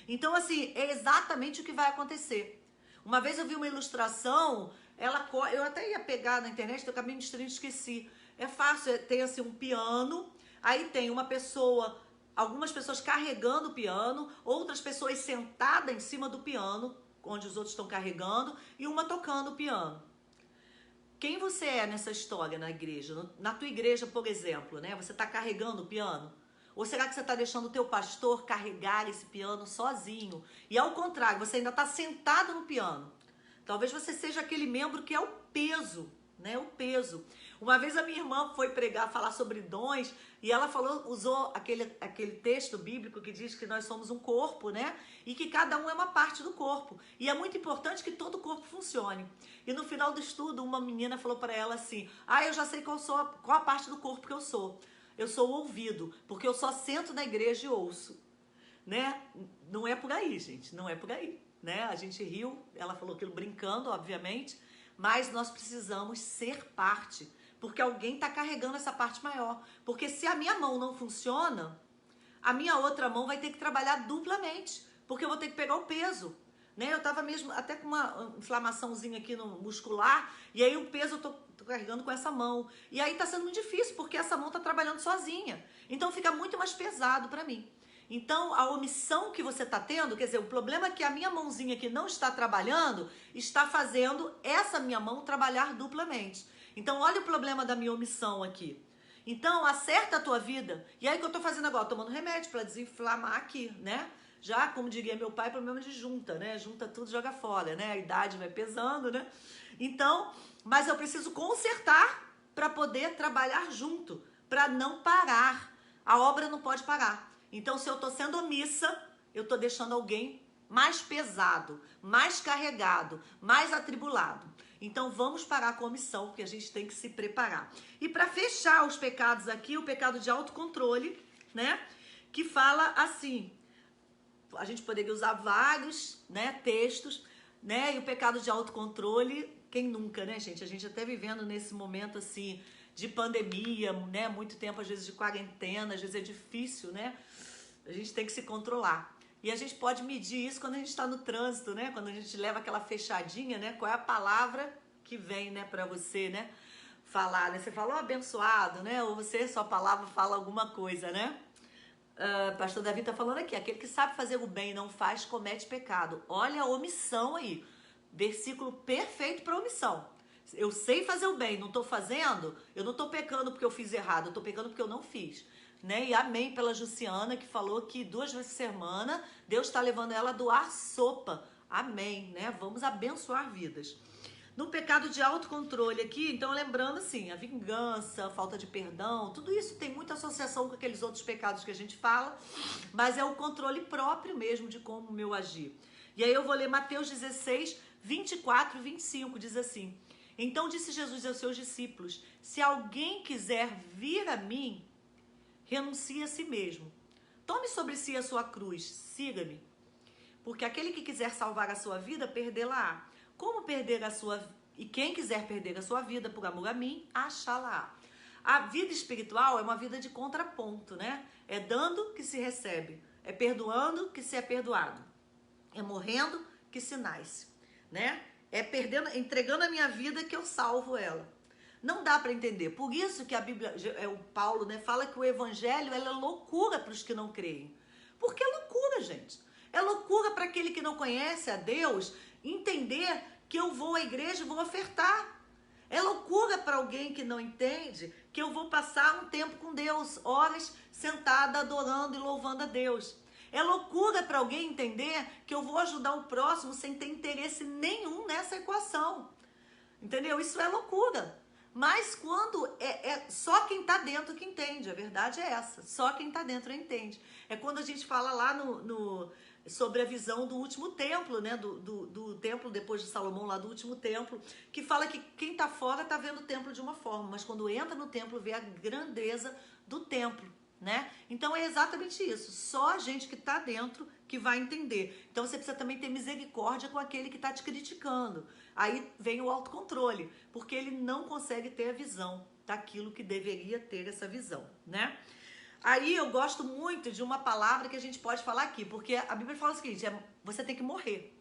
Então, assim, é exatamente o que vai acontecer. Uma vez eu vi uma ilustração, eu até ia pegar na internet, eu acabei me distraindo e esqueci. É fácil, tem assim um piano, aí tem uma pessoa... Algumas pessoas carregando o piano, outras pessoas sentadas em cima do piano, onde os outros estão carregando, e uma tocando o piano. Quem você é nessa história na igreja? Na tua igreja, por exemplo, né? Você está carregando o piano? Ou será que você está deixando o teu pastor carregar esse piano sozinho? E ao contrário, você ainda está sentado no piano. Talvez você seja aquele membro que é o peso, né? O peso. Uma vez a minha irmã foi pregar, falar sobre dons, e ela usou aquele texto bíblico que diz que nós somos um corpo, né? E que cada um é uma parte do corpo. E é muito importante que todo o corpo funcione. E no final do estudo, uma menina falou para ela assim: eu já sei qual a parte do corpo que eu sou. Eu sou o ouvido, porque eu só sento na igreja e ouço, né? Não é por aí, gente, não é por aí, né? A gente riu, ela falou aquilo brincando, obviamente, mas nós precisamos ser parte, porque alguém está carregando essa parte maior. Porque se a minha mão não funciona, a minha outra mão vai ter que trabalhar duplamente, porque eu vou ter que pegar o peso, né? Eu estava mesmo até com uma inflamaçãozinha aqui no muscular, e aí o peso eu tô carregando com essa mão. E aí tá sendo muito difícil, porque essa mão tá trabalhando sozinha. Então fica muito mais pesado para mim. Então, a omissão que você está tendo, quer dizer, o problema é que a minha mãozinha que não está trabalhando, está fazendo essa minha mão trabalhar duplamente. Então, olha o problema da minha omissão aqui. Então, acerta a tua vida. E aí, o que eu estou fazendo agora? Tomando remédio para desinflamar aqui, né? Já, como diria meu pai, problema de junta, né? Junta tudo, joga fora, né? A idade vai pesando, né? Então, mas eu preciso consertar para poder trabalhar junto, para não parar. A obra não pode parar. Então, se eu estou sendo omissa, eu estou deixando alguém mais pesado, mais carregado, mais atribulado. Então, vamos parar com a omissão, porque a gente tem que se preparar. E para fechar os pecados aqui, o pecado de autocontrole, né? Que fala assim, a gente poderia usar vários, né, textos, né? E o pecado de autocontrole, quem nunca, né, gente? A gente até vivendo nesse momento, assim, de pandemia, né? Muito tempo, às vezes, de quarentena, às vezes é difícil, né? A gente tem que se controlar. E a gente pode medir isso quando a gente está no trânsito, né? Quando a gente leva aquela fechadinha, né? Qual é a palavra que vem, né, para você, né? Falar, né? Você falou abençoado, né? Ou você, sua palavra fala alguma coisa, né? Pastor Davi tá falando aqui, aquele que sabe fazer o bem e não faz, comete pecado. Olha a omissão aí. Versículo perfeito para omissão. Eu sei fazer o bem, não estou fazendo, eu não estou pecando porque eu fiz errado, eu estou pecando porque eu não fiz. Né? E amém pela Jussiana, que falou que 2 vezes por semana Deus está levando ela a doar sopa. Amém, né? Vamos abençoar vidas. No pecado de autocontrole aqui, então lembrando assim, a vingança, a falta de perdão, tudo isso tem muita associação com aqueles outros pecados que a gente fala, mas é o controle próprio mesmo de como o meu agir. E aí eu vou ler Mateus 16, 24 e 25, diz assim: então disse Jesus aos seus discípulos, se alguém quiser vir a mim, renuncie a si mesmo. Tome sobre si a sua cruz, siga-me. Porque aquele que quiser salvar a sua vida, perdê-la-á. Como perder a sua... E quem quiser perder a sua vida por amor a mim, achá-la-á. A vida espiritual é uma vida de contraponto, né? É dando que se recebe. É perdoando que se é perdoado. É morrendo que se nasce, né? É entregando a minha vida que eu salvo ela. Não dá para entender. Por isso que a Bíblia, o Paulo, né, fala que o evangelho é loucura para os que não creem. Porque é loucura, gente. É loucura para aquele que não conhece a Deus entender que eu vou à igreja e vou ofertar. É loucura para alguém que não entende que eu vou passar um tempo com Deus, horas sentada adorando e louvando a Deus. É loucura para alguém entender que eu vou ajudar o próximo sem ter interesse nenhum nessa equação. Entendeu? Isso é loucura. Mas quando é só quem está dentro que entende, a verdade é essa, só quem está dentro entende. É quando a gente fala lá sobre a visão do último templo, né? Do templo depois de Salomão, lá do último templo, que fala que quem está fora está vendo o templo de uma forma, mas quando entra no templo vê a grandeza do templo, né? Então é exatamente isso, só a gente que está dentro que vai entender. Então você precisa também ter misericórdia com aquele que está te criticando. Aí vem o autocontrole, porque ele não consegue ter a visão daquilo que deveria ter essa visão, né? Aí eu gosto muito de uma palavra que a gente pode falar aqui, porque a Bíblia fala o seguinte, você tem que morrer,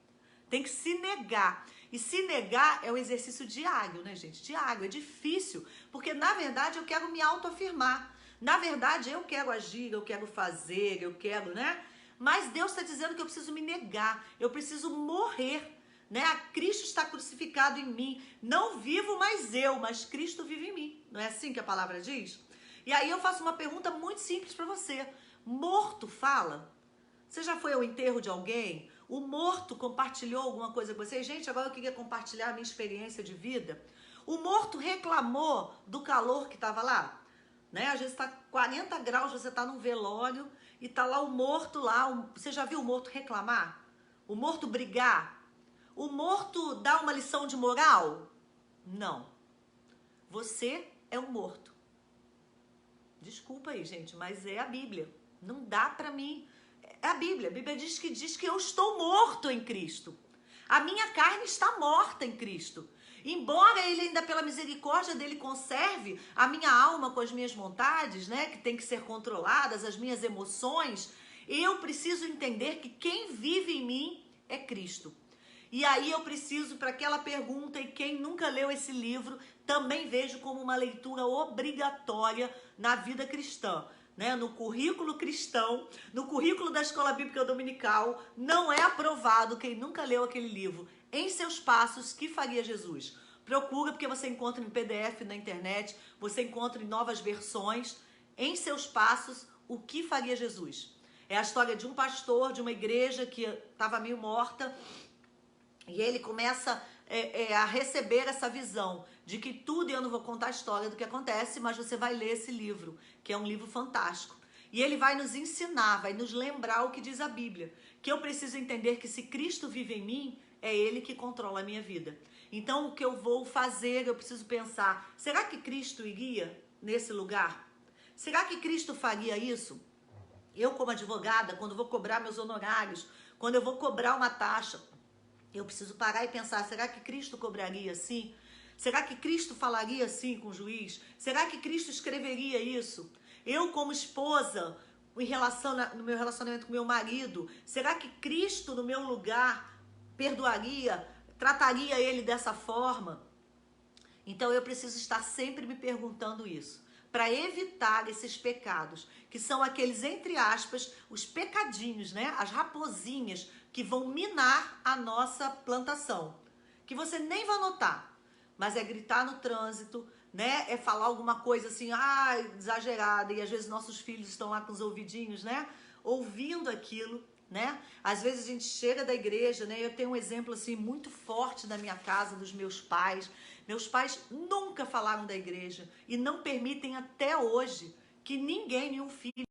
tem que se negar. E se negar é um exercício diário, né, gente? Diário, é difícil, porque na verdade eu quero me autoafirmar. Na verdade eu quero agir, eu quero fazer, eu quero, né? Mas Deus está dizendo que eu preciso me negar, eu preciso morrer. Né? Cristo está crucificado em mim, não vivo mais eu, mas Cristo vive em mim. Não é assim que a palavra diz? E aí eu faço uma pergunta muito simples para você. Morto fala? Você já foi ao enterro de alguém? O morto compartilhou alguma coisa com você? Gente, agora eu queria compartilhar a minha experiência de vida. O morto reclamou do calor que estava lá, né? Às vezes está 40 graus, você está num velório e tá lá o morto lá. Você já viu o morto reclamar? O morto brigar? O morto dar uma lição de moral? Não. Você é um morto. Desculpa aí, gente, mas é a Bíblia. Não dá pra mim. É a Bíblia. A Bíblia diz que eu estou morto em Cristo. A minha carne está morta em Cristo. Embora ele ainda pela misericórdia dele conserve a minha alma com as minhas vontades, né, que tem que ser controladas, as minhas emoções, eu preciso entender que quem vive em mim é Cristo. E aí eu preciso, para aquela pergunta, e quem nunca leu esse livro, também vejo como uma leitura obrigatória na vida cristã. Né? No currículo cristão, no currículo da Escola Bíblica Dominical, não é aprovado quem nunca leu aquele livro. Em seus passos, que faria Jesus? Procura, porque você encontra em PDF na internet, você encontra em novas versões. Em seus passos, o que faria Jesus? É a história de um pastor de uma igreja que estava meio morta, e ele começa a receber essa visão de que tudo, e eu não vou contar a história do que acontece, mas você vai ler esse livro, que é um livro fantástico. E ele vai nos ensinar, vai nos lembrar o que diz a Bíblia, que eu preciso entender que se Cristo vive em mim, é Ele que controla a minha vida. Então, o que eu vou fazer, eu preciso pensar, será que Cristo iria nesse lugar? Será que Cristo faria isso? Eu, como advogada, quando vou cobrar meus honorários, quando eu vou cobrar uma taxa, eu preciso parar e pensar, será que Cristo cobraria assim? Será que Cristo falaria assim com o juiz? Será que Cristo escreveria isso? Eu, como esposa, no meu relacionamento com meu marido, será que Cristo, no meu lugar, perdoaria, trataria ele dessa forma? Então eu preciso estar sempre me perguntando isso, para evitar esses pecados, que são aqueles, entre aspas, os pecadinhos, né? As raposinhas que vão minar a nossa plantação, que você nem vai notar, mas é gritar no trânsito, né? É falar alguma coisa assim, exagerada, e às vezes nossos filhos estão lá com os ouvidinhos, né? Ouvindo aquilo, né? Às vezes a gente chega da igreja, né? Eu tenho um exemplo assim muito forte da minha casa, dos meus pais. Meus pais nunca falaram da igreja e não permitem até hoje que ninguém, nenhum filho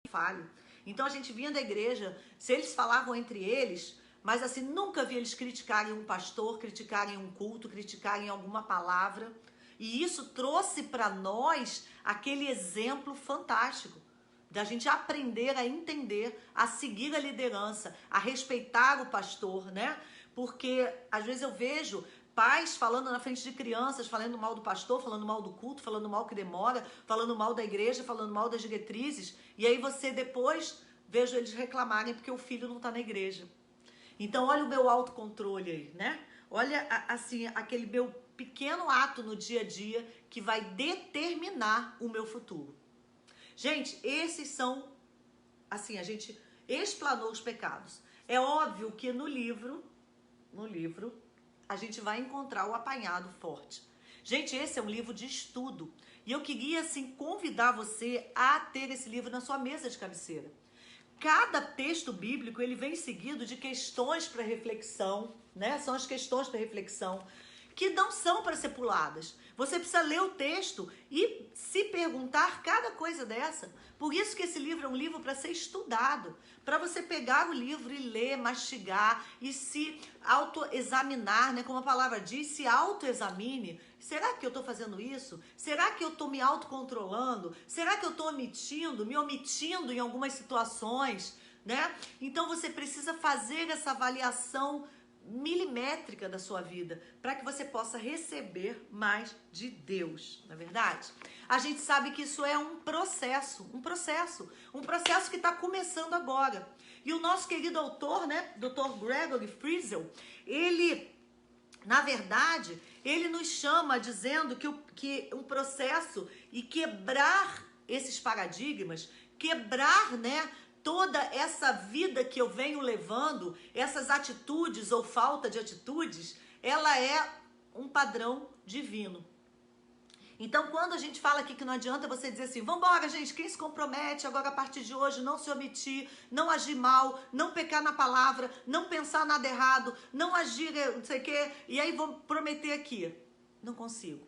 fale. Então a gente vinha da igreja, se eles falavam entre eles, mas assim, nunca vi eles criticarem um pastor, criticarem um culto, criticarem alguma palavra. E isso trouxe para nós aquele exemplo fantástico da gente aprender a entender, a seguir a liderança, a respeitar o pastor, né? Porque às vezes eu vejo pais falando na frente de crianças, falando mal do pastor, falando mal do culto, falando mal que demora, falando mal da igreja, falando mal das diretrizes, e aí você depois vejo eles reclamarem porque o filho não está na igreja. Então olha o meu autocontrole aí, né? Olha assim, aquele meu pequeno ato no dia a dia que vai determinar o meu futuro. Gente, esses são, assim, a gente explanou os pecados. É óbvio que no livro, a gente vai encontrar o apanhado forte. Gente, esse é um livro de estudo. E eu queria, assim, convidar você a ter esse livro na sua mesa de cabeceira. Cada texto bíblico, ele vem seguido de questões para reflexão, né? São as questões para reflexão, que não são para ser puladas. Você precisa ler o texto e se perguntar cada coisa dessa. Por isso que esse livro é um livro para ser estudado, para você pegar o livro e ler, mastigar e se autoexaminar, né? Como a palavra diz, se autoexamine. Será que eu estou fazendo isso? Será que eu estou me autocontrolando? Será que eu estou me omitindo em algumas situações, né? Então você precisa fazer essa avaliação milimétrica da sua vida, para que você possa receber mais de Deus, não é verdade? A gente sabe que isso é um processo que está começando agora. E o nosso querido autor, né, Dr. Gregory Friesel, ele, na verdade, ele nos chama dizendo que um processo e quebrar esses paradigmas, quebrar, né, toda essa vida que eu venho levando, essas atitudes ou falta de atitudes, ela é um padrão divino. Então, quando a gente fala aqui que não adianta você dizer assim, vambora, gente, quem se compromete agora a partir de hoje, não se omitir, não agir mal, não pecar na palavra, não pensar nada errado, não agir não sei o quê, e aí vou prometer aqui. Não consigo.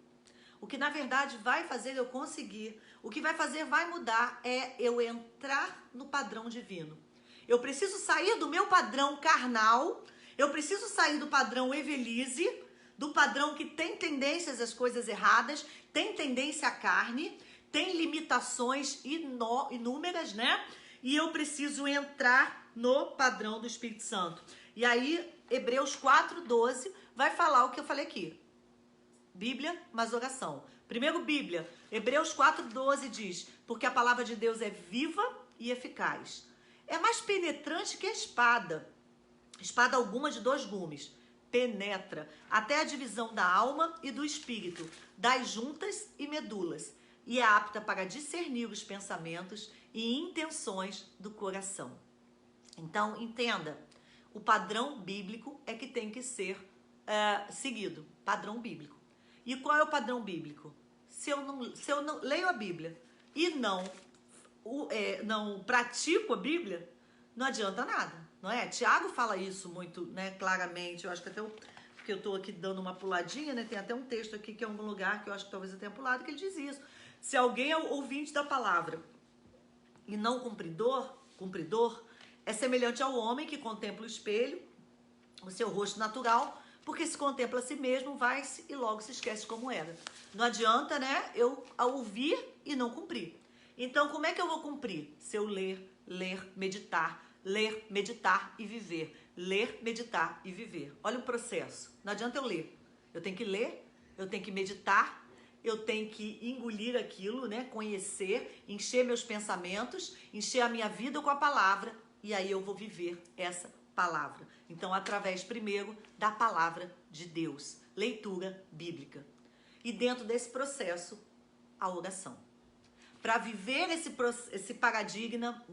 O que na verdade vai fazer eu conseguir, o que vai fazer vai mudar é eu entrar no padrão divino. Eu preciso sair do meu padrão carnal, eu preciso sair do padrão Evelise, do padrão que tem tendências às coisas erradas, tem tendência à carne, tem limitações inúmeras, né? E eu preciso entrar no padrão do Espírito Santo. E aí, Hebreus 4:12 vai falar o que eu falei aqui. Bíblia, mas oração. Primeiro, Bíblia. Hebreus 4:12 diz: porque a palavra de Deus é viva e eficaz. É mais penetrante que a espada. Espada alguma de 2 gumes. Penetra até a divisão da alma e do espírito, das juntas e medulas. E é apta para discernir os pensamentos e intenções do coração. Então, entenda. O padrão bíblico é que tem que ser seguido. Padrão bíblico. E qual é o padrão bíblico? Se eu não leio a Bíblia e não pratico a Bíblia, não adianta nada, não é? Tiago fala isso muito, né, claramente. Eu acho que até porque eu estou aqui dando uma puladinha, né? Tem até um texto aqui que é um lugar que eu acho que talvez eu tenha pulado, que ele diz isso. Se alguém é ouvinte da palavra e não cumpridor, é semelhante ao homem que contempla o espelho, o seu rosto natural, porque se contempla a si mesmo, vai-se e logo se esquece como era. Não adianta, né, eu ouvir e não cumprir. Então, como é que eu vou cumprir? Se eu ler, meditar e viver. Ler, meditar e viver. Olha o processo. Não adianta eu ler. Eu tenho que ler, eu tenho que meditar, eu tenho que engolir aquilo, né, conhecer, encher meus pensamentos, encher a minha vida com a palavra, e aí eu vou viver essa palavra. Então, através, primeiro, da palavra de Deus. Leitura bíblica. E dentro desse processo, a oração. Para viver esse paradigma,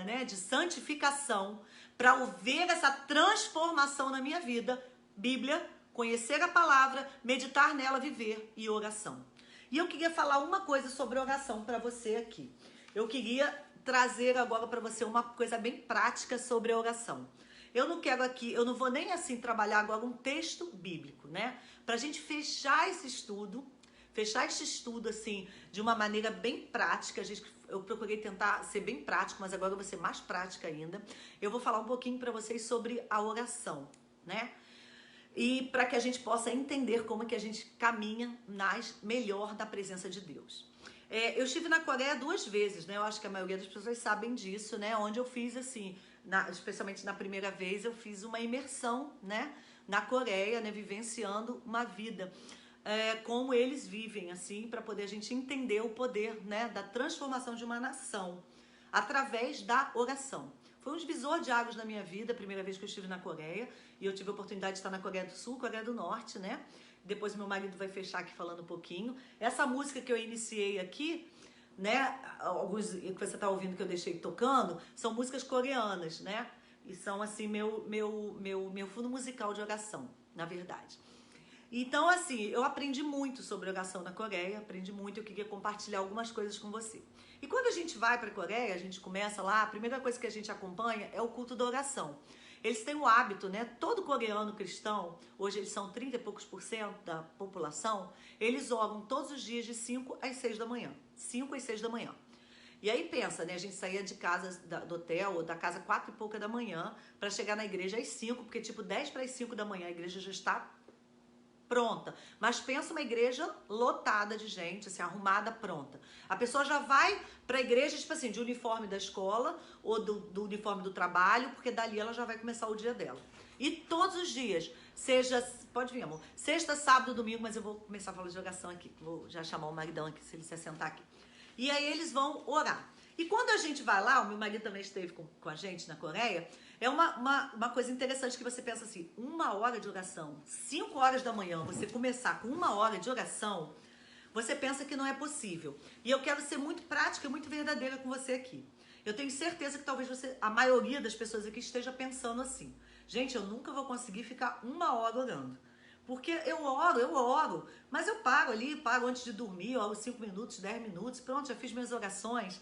né, de santificação, para ver essa transformação na minha vida, Bíblia, conhecer a palavra, meditar nela, viver e oração. E eu queria falar uma coisa sobre oração para você aqui. Eu queria trazer agora para você uma coisa bem prática sobre a oração. Eu não quero aqui, eu não vou nem assim trabalhar agora um texto bíblico, né? Pra gente fechar esse estudo assim, de uma maneira bem prática. Eu procurei tentar ser bem prático, mas agora eu vou ser mais prática ainda. Eu vou falar um pouquinho para vocês sobre a oração, né? E para que a gente possa entender como é que a gente caminha melhor da presença de Deus. Eu estive na Coreia 2 vezes, né? Eu acho que a maioria das pessoas sabem disso, né? Onde eu fiz assim, especialmente na primeira vez, eu fiz uma imersão, né? Na Coreia, né? Vivenciando uma vida como eles vivem, assim, para poder a gente entender o poder, né? Da transformação de uma nação através da oração. Foi um divisor de águas na minha vida, a primeira vez que eu estive na Coreia, e eu tive a oportunidade de estar na Coreia do Sul, Coreia do Norte, né? Depois meu marido vai fechar aqui falando um pouquinho. Essa música que eu iniciei aqui, né? Alguns que você está ouvindo que eu deixei tocando, são músicas coreanas, né? E são assim meu fundo musical de oração, na verdade. Então, assim, eu aprendi muito sobre oração na Coreia, aprendi muito, eu queria compartilhar algumas coisas com você. E quando a gente vai para a Coreia, a gente começa lá, a primeira coisa que a gente acompanha é o culto da oração. Eles têm o hábito, né? Todo coreano cristão, hoje eles são 30 e poucos % da população, eles oram todos os dias de 5 às 6 da manhã. 5 às 6 da manhã. E aí pensa, né? A gente saía de casa, do hotel ou da casa 4 e pouca da manhã para chegar na igreja às 5, porque tipo 10 para as 5 da manhã a igreja já está pronta. Mas pensa uma igreja lotada de gente, assim, arrumada, pronta. A pessoa já vai pra igreja, tipo assim, de uniforme da escola ou do uniforme do trabalho, porque dali ela já vai começar o dia dela. E todos os dias, seja, pode vir, amor, sexta, sábado, domingo, mas eu vou começar a falar de oração aqui. Vou já chamar o maridão aqui, se ele se assentar aqui. E aí eles vão orar. E quando a gente vai lá, o meu marido também esteve com a gente na Coreia, é uma coisa interessante que você pensa assim, 1 hora de oração, 5 horas da manhã, você começar com 1 hora de oração, você pensa que não é possível. E eu quero ser muito prática e muito verdadeira com você aqui. Eu tenho certeza que talvez a maioria das pessoas aqui esteja pensando assim, gente, eu nunca vou conseguir ficar 1 hora orando. Porque eu oro, mas eu paro ali, paro antes de dormir, oro 5 minutos, 10 minutos, pronto, já fiz minhas orações.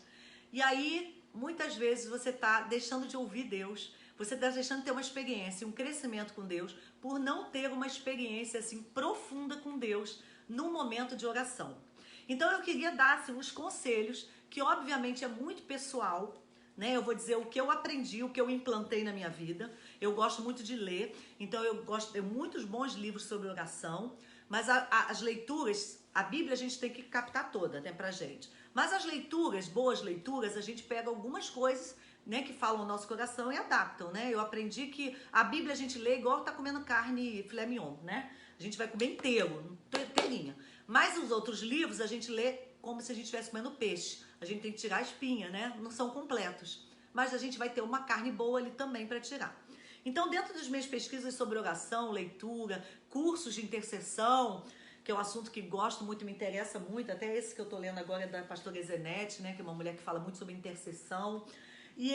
E aí, muitas vezes você está deixando de ouvir Deus, você está deixando de ter uma experiência, um crescimento com Deus, por não ter uma experiência assim profunda com Deus no momento de oração. Então eu queria dar assim, uns conselhos, que obviamente é muito pessoal, né? Eu vou dizer o que eu aprendi, o que eu implantei na minha vida. Eu gosto muito de ler, então eu gosto de muitos bons livros sobre oração, mas as leituras, a Bíblia a gente tem que captar toda, né, pra gente. Mas as leituras, boas leituras, a gente pega algumas coisas, né, que falam o nosso coração e adaptam, né? Eu aprendi que a Bíblia a gente lê igual tá comendo carne filé mignon, né? A gente vai comer inteiro, inteirinha. Mas os outros livros a gente lê como se a gente estivesse comendo peixe. A gente tem que tirar a espinha, né? Não são completos. Mas a gente vai ter uma carne boa ali também para tirar. Então, dentro das minhas pesquisas sobre oração, leitura, cursos de intercessão, que é um assunto que gosto muito, me interessa muito, até esse que eu tô lendo agora é da pastora Ezenete, né? Que é uma mulher que fala muito sobre intercessão. E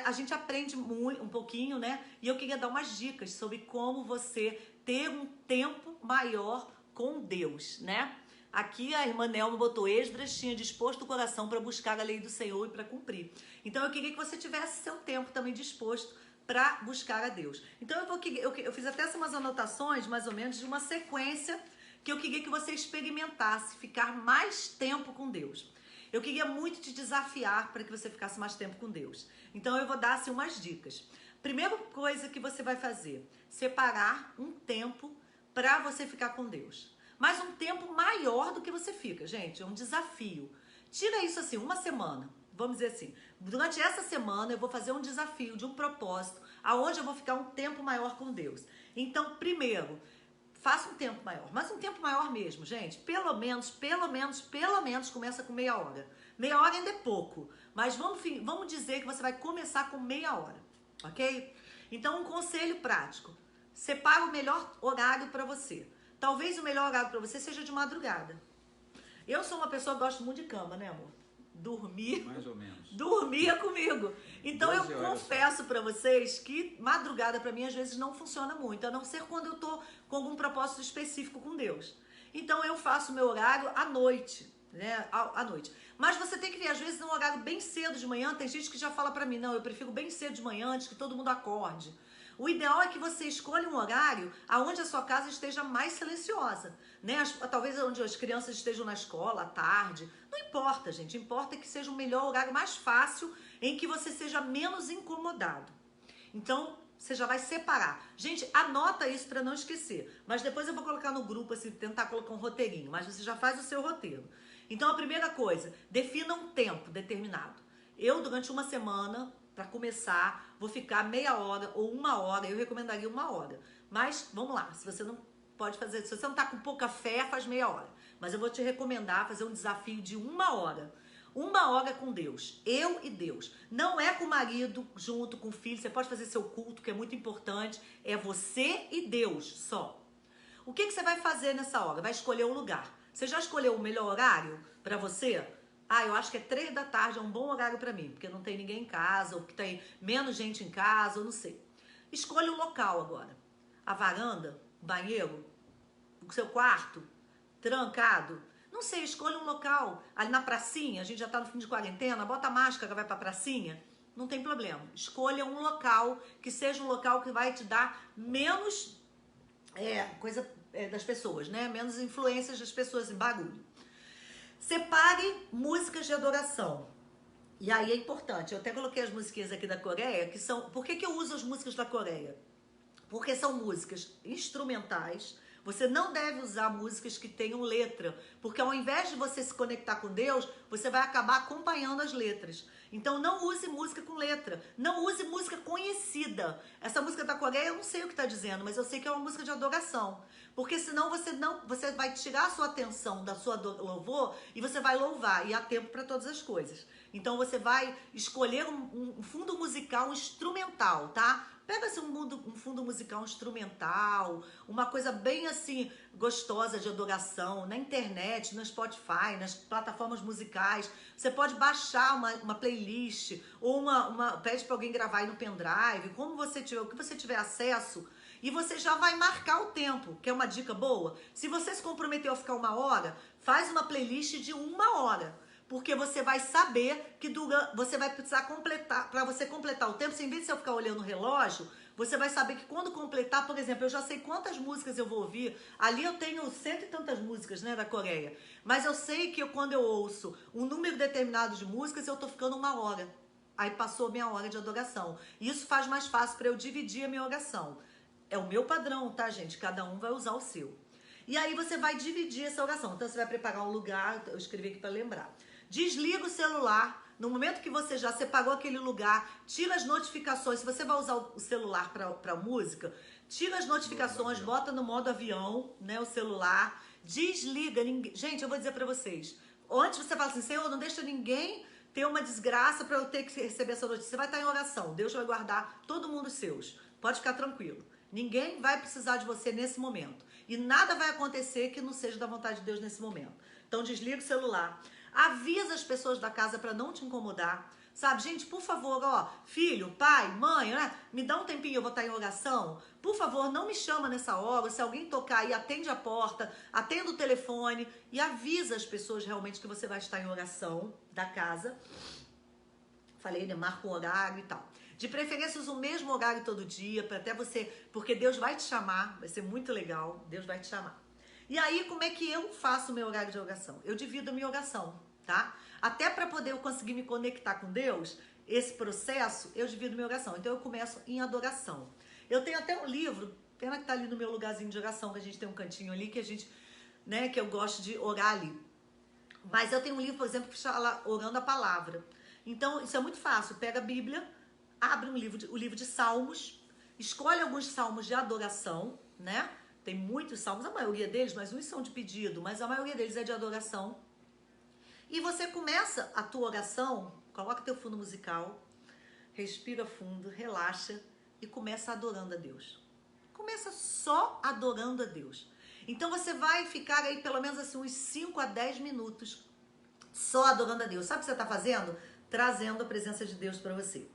a gente aprende muito, um pouquinho, né? E eu queria dar umas dicas sobre como você ter um tempo maior com Deus, né? Aqui a irmã Nelma botou: Esdras tinha disposto o coração para buscar a lei do Senhor e para cumprir. Então eu queria que você tivesse seu tempo também disposto para buscar a Deus. Então eu fiz até umas anotações, mais ou menos, de uma sequência que eu queria que você experimentasse, ficar mais tempo com Deus. Eu queria muito te desafiar para que você ficasse mais tempo com Deus. Então eu vou dar assim, umas dicas. Primeira coisa que você vai fazer: separar um tempo para você ficar com Deus. Mas um tempo maior do que você fica, gente. É um desafio. Tira isso assim, uma semana. Vamos dizer assim, durante essa semana eu vou fazer um desafio de um propósito, aonde eu vou ficar um tempo maior com Deus. Então, primeiro, faça um tempo maior, mas um tempo maior mesmo, gente. Pelo menos, começa com meia hora. Meia hora ainda é pouco, mas vamos dizer que você vai começar com meia hora, ok? Então, um conselho prático: separa o melhor horário para você. Talvez o melhor horário para você seja de madrugada. Eu sou uma pessoa que gosto muito de cama, né, amor? Dormir. Mais ou menos. Dormia comigo. Então eu 12 horas confesso para vocês que madrugada para mim às vezes não funciona muito, a não ser quando eu tô com algum propósito específico com Deus. Então eu faço meu horário à noite, né? À noite. Mas você tem que ver, às vezes, num horário bem cedo de manhã. Tem gente que já fala para mim: não, eu prefiro bem cedo de manhã, antes que todo mundo acorde. O ideal é que você escolha um horário aonde a sua casa esteja mais silenciosa, né? Talvez onde as crianças estejam na escola à tarde. Não importa, gente. Importa que seja o melhor horário, mais fácil, em que você seja menos incomodado. Então, você já vai separar. Gente, anota isso para não esquecer. Mas depois eu vou colocar no grupo, assim, tentar colocar um roteirinho. Mas você já faz o seu roteiro. Então, a primeira coisa: defina um tempo determinado. Eu, durante uma semana, para começar, vou ficar meia hora ou uma hora. Eu recomendaria uma hora. Mas, vamos lá, se você não pode fazer, se você não tá com pouca fé, faz meia hora. Mas eu vou te recomendar fazer um desafio de uma hora. Uma hora com Deus, eu e Deus. Não é com o marido, junto com o filho. Você pode fazer seu culto, que é muito importante. É você e Deus só. O que você vai fazer nessa hora? Vai escolher um lugar. Você já escolheu o melhor horário para você? Ah, eu acho que é 3 da tarde, é um bom horário para mim, porque não tem ninguém em casa, ou porque tem menos gente em casa, ou não sei. Escolha o local agora. A varanda, o banheiro, o seu quarto, trancado. Não sei, escolha um local. Ali na pracinha, a gente já tá no fim de quarentena, bota a máscara, vai pra pracinha. Não tem problema. Escolha um local que seja um local que vai te dar menos coisa das pessoas, né? Menos influências das pessoas, em barulho. Separe músicas de adoração. E aí é importante, eu até coloquei as musiquinhas aqui da Coreia, que são... Por que eu uso as músicas da Coreia? Porque são músicas instrumentais. Você não deve usar músicas que tenham letra, porque ao invés de você se conectar com Deus, você vai acabar acompanhando as letras. Então não use música com letra, não use música conhecida. Essa música da Coreia eu não sei o que está dizendo, mas eu sei que é uma música de adoração. Porque senão você vai tirar a sua atenção da sua louvor e você vai louvar, e há tempo para todas as coisas. Então você vai escolher um fundo musical instrumental, tá? Pega assim um fundo musical instrumental, uma coisa bem assim gostosa de adoração, na internet, no Spotify, nas plataformas musicais. Você pode baixar uma playlist ou pede para alguém gravar aí no pendrive, o que você tiver acesso, e você já vai marcar o tempo, que é uma dica boa. Se você se comprometeu a ficar 1 hora, faz uma playlist de 1 hora. porque você vai saber que você vai precisar completar, para você completar o tempo, em vez de você ficar olhando o relógio, você vai saber que quando completar, por exemplo, eu já sei quantas músicas eu vou ouvir. Ali eu tenho 100 e tantas músicas, né, da Coreia. Mas eu sei que quando eu ouço um número determinado de músicas, eu tô ficando 1 hora. Aí passou minha hora de adoração. Isso faz mais fácil para eu dividir a minha oração. É o meu padrão, tá, gente? Cada um vai usar o seu. E aí você vai dividir essa oração. Então você vai preparar um lugar, eu escrevi aqui para lembrar. Desliga o celular. No momento que você já separou aquele lugar, tira as notificações. Se você vai usar o celular para música, tira as notificações, bota no modo avião, né, o celular, desliga. Gente, eu vou dizer para vocês. Antes você fala assim, Senhor, não deixa ninguém ter uma desgraça para eu ter que receber essa notícia. Você vai estar em oração. Deus vai guardar todo mundo seus. Pode ficar tranquilo. Ninguém vai precisar de você nesse momento. E nada vai acontecer que não seja da vontade de Deus nesse momento. Então desliga o celular. Avisa as pessoas da casa para não te incomodar. Sabe, gente, por favor, ó, filho, pai, mãe, né? Me dá um tempinho, eu vou estar em oração. Por favor, não me chama nessa hora. Se alguém tocar aí, atende a porta, atenda o telefone e avisa as pessoas realmente que você vai estar em oração da casa. Falei, né? Marca um horário e tal. De preferência, usa o mesmo horário todo dia, para até você, porque Deus vai te chamar, vai ser muito legal, Deus vai te chamar. E aí, como é que eu faço o meu horário de oração? Eu divido a minha oração, tá? Até para poder eu conseguir me conectar com Deus, esse processo, eu divido minha oração. Então, eu começo em adoração. Eu tenho até um livro, pena que tá ali no meu lugarzinho de oração, que a gente tem um cantinho ali, que a gente, né, que eu gosto de orar ali. Mas eu tenho um livro, por exemplo, que fala Orando a Palavra. Então, isso é muito fácil. Pega a Bíblia, abre o livro de Salmos, escolhe alguns salmos de adoração, né? Tem muitos salmos, a maioria deles, mas uns são de pedido, mas a maioria deles é de adoração. E você começa a tua oração, coloca teu fundo musical, respira fundo, relaxa e começa adorando a Deus. Começa só adorando a Deus. Então você vai ficar aí pelo menos assim uns 5 a 10 minutos só adorando a Deus. Sabe o que você está fazendo? Trazendo a presença de Deus para você.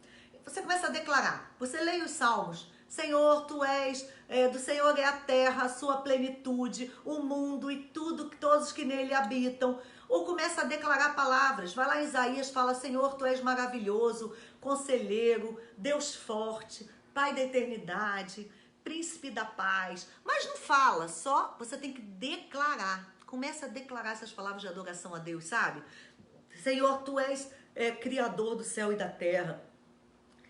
Você começa a declarar. Você lê os salmos. Senhor, tu és, do Senhor é a terra, a sua plenitude, o mundo e tudo, todos que nele habitam. Ou começa a declarar palavras. Vai lá em Isaías, fala, Senhor, tu és maravilhoso, conselheiro, Deus forte, Pai da eternidade, príncipe da paz. Mas não fala, só você tem que declarar. Começa a declarar essas palavras de adoração a Deus, sabe? Senhor, tu és criador do céu e da terra.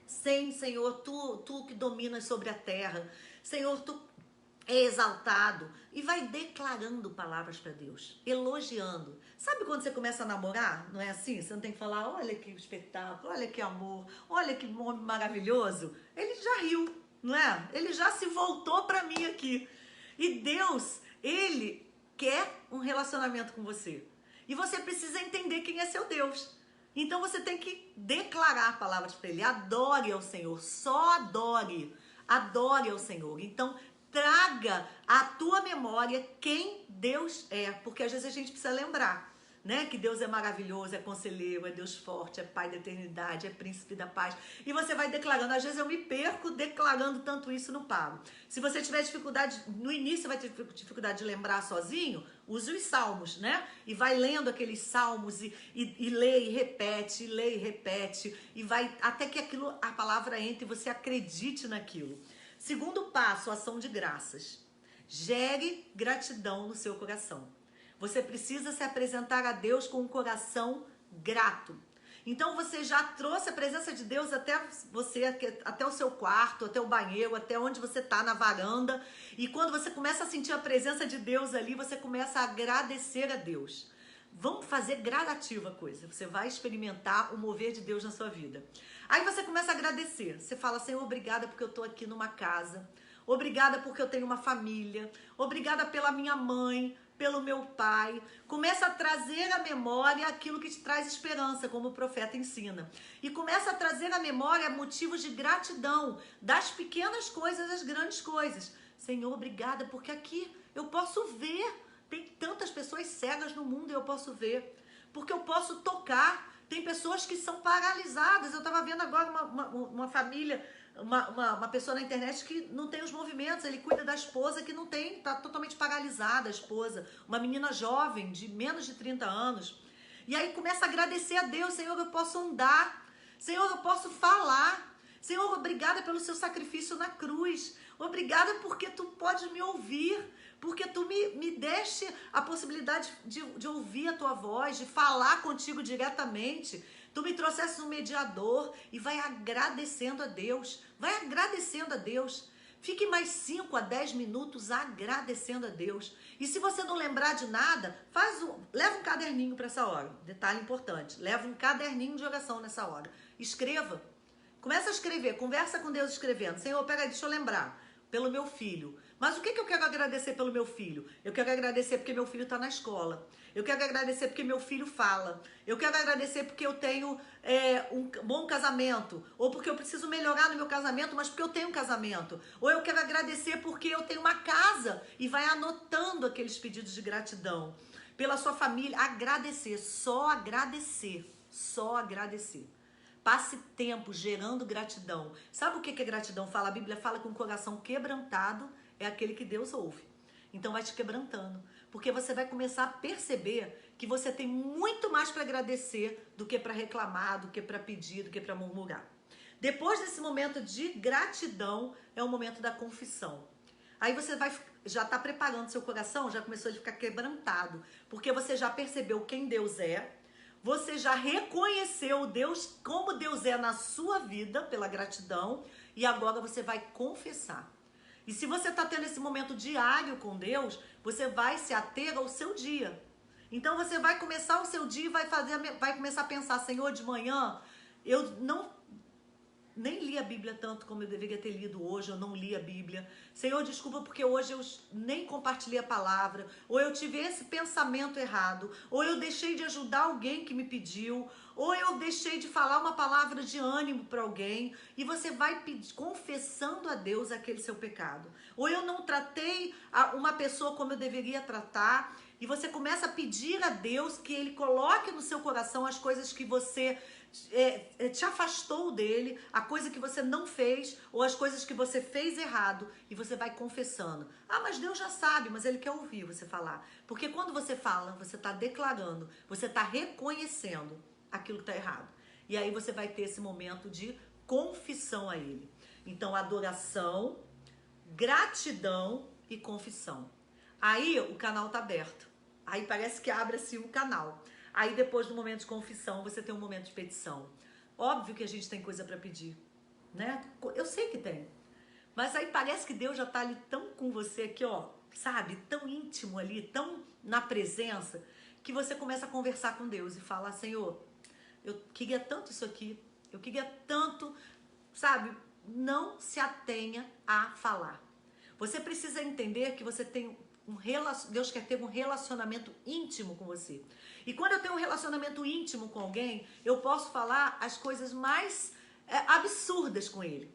Sim, Senhor, tu que dominas sobre a terra. Senhor, tu é exaltado. E vai declarando palavras para Deus, elogiando. Sabe quando você começa a namorar? Não é assim? Você não tem que falar, olha que espetáculo, olha que amor, olha que homem maravilhoso. Ele já riu, não é? Ele já se voltou para mim aqui. E Deus, Ele quer um relacionamento com você. E você precisa entender quem é seu Deus. Então você tem que declarar palavras para Ele. Adore ao Senhor, só adore. Adore ao Senhor. Então traga à tua memória quem Deus é. Porque às vezes a gente precisa lembrar, né? Que Deus é maravilhoso, é conselheiro, é Deus forte, é Pai da eternidade, é príncipe da paz. E você vai declarando. Às vezes eu me perco declarando tanto isso, não paro. Se você tiver dificuldade, no início você vai ter dificuldade de lembrar sozinho, use os salmos, né? E vai lendo aqueles salmos e lê e repete, lê e repete. E vai até que aquilo, a palavra entre e você acredite naquilo. Segundo passo, ação de graças. Gere gratidão no seu coração. Você precisa se apresentar a Deus com um coração grato. Então você já trouxe a presença de Deus até você, até o seu quarto, até o banheiro, até onde você está na varanda. E quando você começa a sentir a presença de Deus ali, você começa a agradecer a Deus. Vamos fazer gradativa a coisa. Você vai experimentar o mover de Deus na sua vida. Aí você começa a agradecer. Você fala, Senhor, obrigada porque eu estou aqui numa casa. Obrigada porque eu tenho uma família. Obrigada pela minha mãe, pelo meu pai. Começa a trazer à memória aquilo que te traz esperança, como o profeta ensina. E começa a trazer à memória motivos de gratidão, das pequenas coisas às grandes coisas. Senhor, obrigada porque aqui eu posso ver. Tem tantas pessoas cegas no mundo e eu posso ver. Porque eu posso tocar. Tem pessoas que são paralisadas. Eu estava vendo agora uma família, uma pessoa na internet que não tem os movimentos. Ele cuida da esposa que não tem, está totalmente paralisada a esposa. Uma menina jovem, de menos de 30 anos. E aí começa a agradecer a Deus. Senhor, eu posso andar. Senhor, eu posso falar. Senhor, obrigada pelo seu sacrifício na cruz. Obrigada porque tu pode me ouvir. Porque tu me deste a possibilidade de ouvir a tua voz, de falar contigo diretamente. Tu me trouxeste um mediador e vai agradecendo a Deus. Vai agradecendo a Deus. Fique mais 5 a 10 minutos agradecendo a Deus. E se você não lembrar de nada, leva um caderninho para essa hora. Detalhe importante. Leva um caderninho de oração nessa hora. Escreva. Começa a escrever. Conversa com Deus escrevendo. Senhor, peraí, deixa eu lembrar. Pelo meu filho. Mas o que eu quero agradecer pelo meu filho? Eu quero agradecer porque meu filho está na escola. Eu quero agradecer porque meu filho fala. Eu quero agradecer porque eu tenho um bom casamento. Ou porque eu preciso melhorar no meu casamento, mas porque eu tenho um casamento. Ou eu quero agradecer porque eu tenho uma casa. E vai anotando aqueles pedidos de gratidão. Pela sua família. Agradecer. Só agradecer. Só agradecer. Passe tempo gerando gratidão. Sabe o que é gratidão? A Bíblia fala que um coração quebrantado é aquele que Deus ouve. Então vai te quebrantando. Porque você vai começar a perceber que você tem muito mais para agradecer do que para reclamar, do que para pedir, do que para murmurar. Depois desse momento de gratidão, é o momento da confissão. Aí você já está preparando seu coração, já começou a ficar quebrantado. Porque você já percebeu quem Deus é. Você já reconheceu Deus como Deus é na sua vida pela gratidão e agora você vai confessar. E se você está tendo esse momento diário com Deus, você vai se ater ao seu dia. Então você vai começar o seu dia e vai começar a pensar, Senhor, de manhã eu nem li a Bíblia tanto como eu deveria ter lido hoje, eu não li a Bíblia. Senhor, desculpa porque hoje eu nem compartilhei a palavra, ou eu tive esse pensamento errado, ou eu deixei de ajudar alguém que me pediu, ou eu deixei de falar uma palavra de ânimo para alguém, e você vai confessando a Deus aquele seu pecado. Ou eu não tratei uma pessoa como eu deveria tratar, e você começa a pedir a Deus que Ele coloque no seu coração as coisas que você te afastou dele, a coisa que você não fez ou as coisas que você fez errado, e você vai confessando. Ah, mas Deus já sabe, mas Ele quer ouvir você falar, porque quando você fala, você está declarando, você está reconhecendo aquilo que está errado, e aí você vai ter esse momento de confissão a Ele. Então, adoração, gratidão e confissão. Aí o canal está aberto, aí parece que abre-se o canal. Aí depois do momento de confissão, você tem um momento de petição. Óbvio que a gente tem coisa para pedir, né? Eu sei que tem. Mas aí parece que Deus já tá ali tão com você aqui, ó, sabe? Tão íntimo ali, tão na presença, que você começa a conversar com Deus e falar, Senhor, eu queria tanto isso aqui, eu queria tanto, sabe? Não se atenha a falar. Você precisa entender que você tem Deus quer ter um relacionamento íntimo com você. E quando eu tenho um relacionamento íntimo com alguém, eu posso falar as coisas mais absurdas com ele.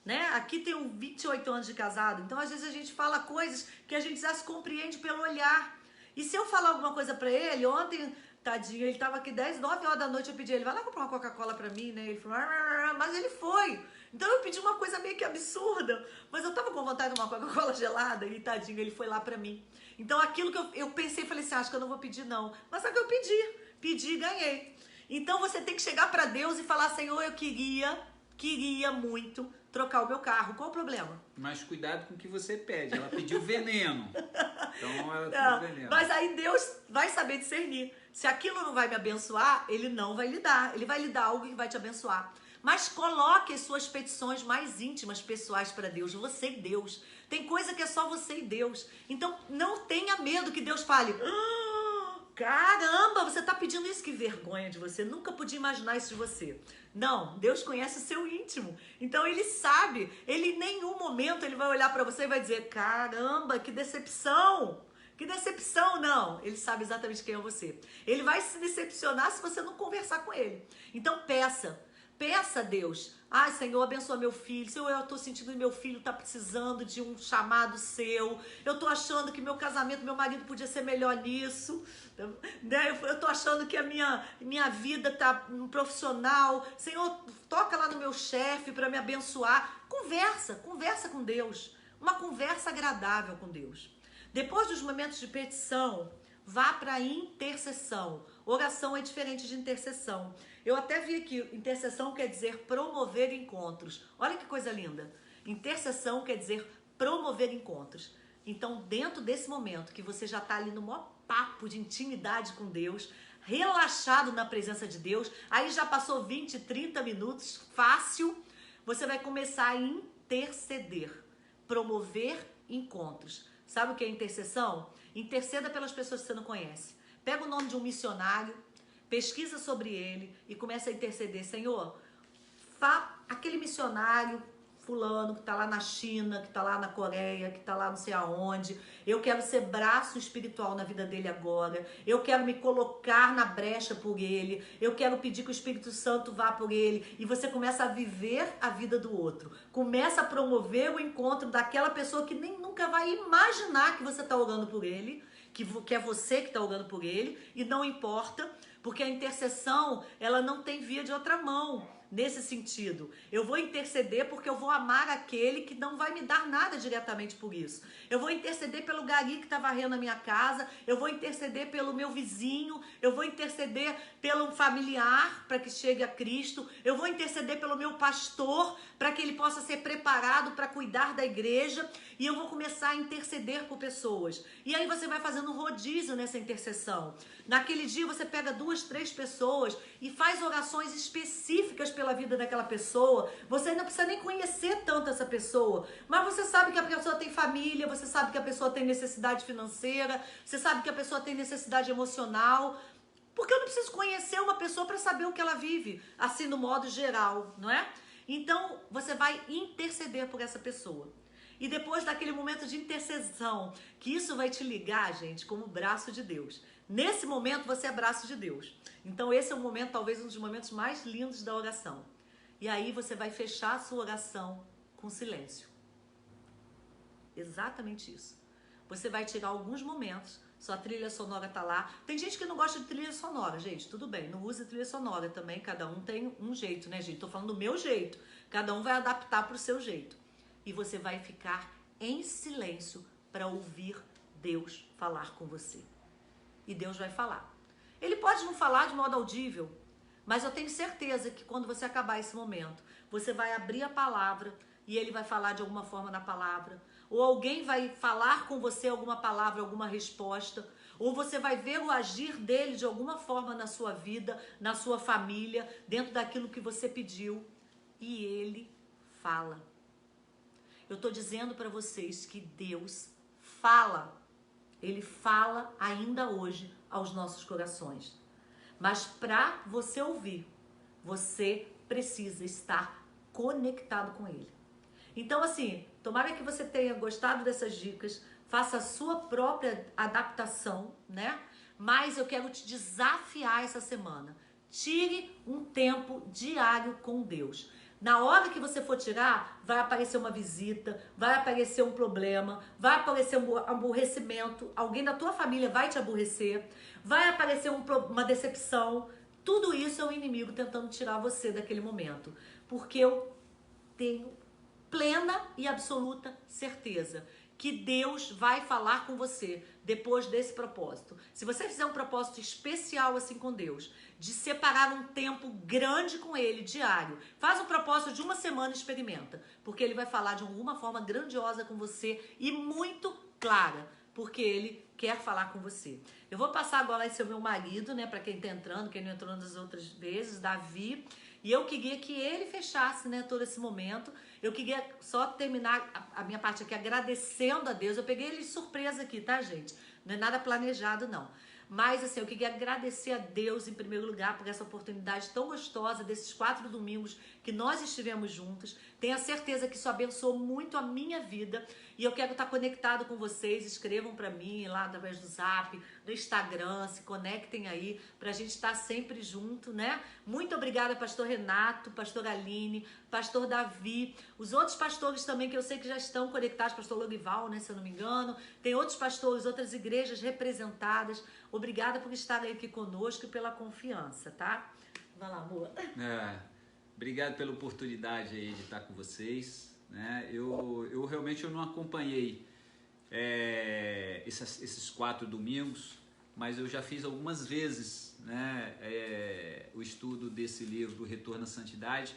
Né? Aqui tem 28 anos de casado, então às vezes a gente fala coisas que a gente já se compreende pelo olhar. E se eu falar alguma coisa pra ele, ontem, tadinho, ele tava aqui 9 horas da noite, eu pedi ele, vai lá comprar uma Coca-Cola pra mim, né? Ele falou, mas ele foi. Então eu pedi uma coisa meio que absurda, mas eu tava com vontade de uma Coca-Cola gelada e tadinho, ele foi lá pra mim. Então aquilo que eu pensei, falei assim, acho que eu não vou pedir não. Mas sabe que eu pedi e ganhei. Então você tem que chegar pra Deus e falar, Senhor, eu queria muito trocar o meu carro. Qual o problema? Mas cuidado com o que você pede. Ela pediu veneno. Então ela pediu veneno. Mas aí Deus vai saber discernir. Se aquilo não vai me abençoar, Ele não vai lhe dar. Ele vai lhe dar algo que vai te abençoar. Mas coloque as suas petições mais íntimas, pessoais para Deus. Você e Deus. Tem coisa que é só você e Deus. Então não tenha medo que Deus fale... Caramba, você está pedindo isso? Que vergonha de você. Nunca podia imaginar isso de você. Não, Deus conhece o seu íntimo. Então Ele sabe. Ele em nenhum momento Ele vai olhar para você e vai dizer, caramba, que decepção. Que decepção, não. Ele sabe exatamente quem é você. Ele vai se decepcionar se você não conversar com Ele. Então peça a Deus. Ai, Senhor, abençoa meu filho. Senhor, eu estou sentindo que meu filho está precisando de um chamado seu. Eu estou achando que meu casamento, meu marido podia ser melhor nisso. Eu estou achando que a minha vida está profissional. Senhor, toca lá no meu chefe para me abençoar. Conversa com Deus. Uma conversa agradável com Deus. Depois dos momentos de petição, vá para a intercessão. Oração é diferente de intercessão. Eu até vi aqui, intercessão quer dizer promover encontros. Olha que coisa linda. Intercessão quer dizer promover encontros. Então, dentro desse momento que você já está ali no maior papo de intimidade com Deus, relaxado na presença de Deus, aí já passou 20, 30 minutos, fácil, você vai começar a interceder, promover encontros. Sabe o que é intercessão? Interceda pelas pessoas que você não conhece. Pega o nome de um missionário, pesquisa sobre ele e começa a interceder. Senhor, aquele missionário fulano que está lá na China, que está lá na Coreia, que está lá não sei aonde, eu quero ser braço espiritual na vida dele agora, eu quero me colocar na brecha por ele, eu quero pedir que o Espírito Santo vá por ele, e você começa a viver a vida do outro, começa a promover o encontro daquela pessoa que nem nunca vai imaginar que você está orando por ele, que é você que está orando por ele, e não importa, porque a intercessão, ela não tem via de outra mão. Nesse sentido, eu vou interceder porque eu vou amar aquele que não vai me dar nada diretamente por isso. Eu vou interceder pelo gari que está varrendo a minha casa, eu vou interceder pelo meu vizinho, eu vou interceder pelo familiar para que chegue a Cristo, eu vou interceder pelo meu pastor para que ele possa ser preparado para cuidar da igreja, e eu vou começar a interceder por pessoas. E aí você vai fazendo um rodízio nessa intercessão. Naquele dia você pega 2, 3 pessoas e faz orações específicas pela vida daquela pessoa. Você não precisa nem conhecer tanto essa pessoa, mas você sabe que a pessoa tem família, você sabe que a pessoa tem necessidade financeira, você sabe que a pessoa tem necessidade emocional, porque eu não preciso conhecer uma pessoa para saber o que ela vive, assim no modo geral, não é? Então você vai interceder por essa pessoa. E depois daquele momento de intercessão, que isso vai te ligar, gente, como braço de Deus. Nesse momento você é braço de Deus. Então esse é o momento, talvez um dos momentos mais lindos da oração. E aí você vai fechar a sua oração com silêncio. Exatamente isso. Você vai tirar alguns momentos, sua trilha sonora tá lá. Tem gente que não gosta de trilha sonora, gente, tudo bem, não usa trilha sonora também, cada um tem um jeito, né, gente? Tô falando do meu jeito, cada um vai adaptar pro seu jeito. E você vai ficar em silêncio para ouvir Deus falar com você. E Deus vai falar. Ele pode não falar de modo audível, mas eu tenho certeza que quando você acabar esse momento, você vai abrir a palavra e ele vai falar de alguma forma na palavra, ou alguém vai falar com você alguma palavra, alguma resposta, ou você vai ver o agir dele de alguma forma na sua vida, na sua família, dentro daquilo que você pediu, e ele fala. Eu estou dizendo para vocês que Deus fala. Ele fala ainda hoje aos nossos corações. Mas para você ouvir, você precisa estar conectado com Ele. Então, assim, tomara que você tenha gostado dessas dicas, faça a sua própria adaptação, né? Mas eu quero te desafiar essa semana. Tire um tempo diário com Deus. Na hora que você for tirar, vai aparecer uma visita, vai aparecer um problema, vai aparecer um aborrecimento, alguém da tua família vai te aborrecer, vai aparecer uma decepção. Tudo isso é o inimigo tentando tirar você daquele momento. Porque eu tenho plena e absoluta certeza que Deus vai falar com você depois desse propósito. Se você fizer um propósito especial assim com Deus, de separar um tempo grande com Ele, diário, faz um propósito de uma semana e experimenta, porque Ele vai falar de alguma forma grandiosa com você e muito clara, porque Ele quer falar com você. Eu vou passar agora esse é o meu marido, né, para quem tá entrando, quem não entrou nas outras vezes, Davi, e eu queria que ele fechasse, né, todo esse momento. Eu queria só terminar a minha parte aqui agradecendo a Deus. Eu peguei ele de surpresa aqui, tá, gente? Não é nada planejado, não. Mas, assim, eu queria agradecer a Deus, em primeiro lugar, por essa oportunidade tão gostosa desses 4 domingos que nós estivemos juntos. Tenho a certeza que isso abençoou muito a minha vida. E eu quero estar conectado com vocês. Escrevam para mim lá através do Zap, do Instagram, se conectem aí pra gente estar sempre junto, né? Muito obrigada, pastor Renato, pastor Aline, pastor Davi, os outros pastores também que eu sei que já estão conectados, pastor Logival, né, se eu não me engano. Tem outros pastores, outras igrejas representadas. Obrigada por estar aqui conosco e pela confiança, tá? Vai lá, amor. Obrigado pela oportunidade aí de estar com vocês, né? Eu realmente não acompanhei esses 4 domingos, mas eu já fiz algumas vezes, né, o estudo desse livro, O Retorno à Santidade,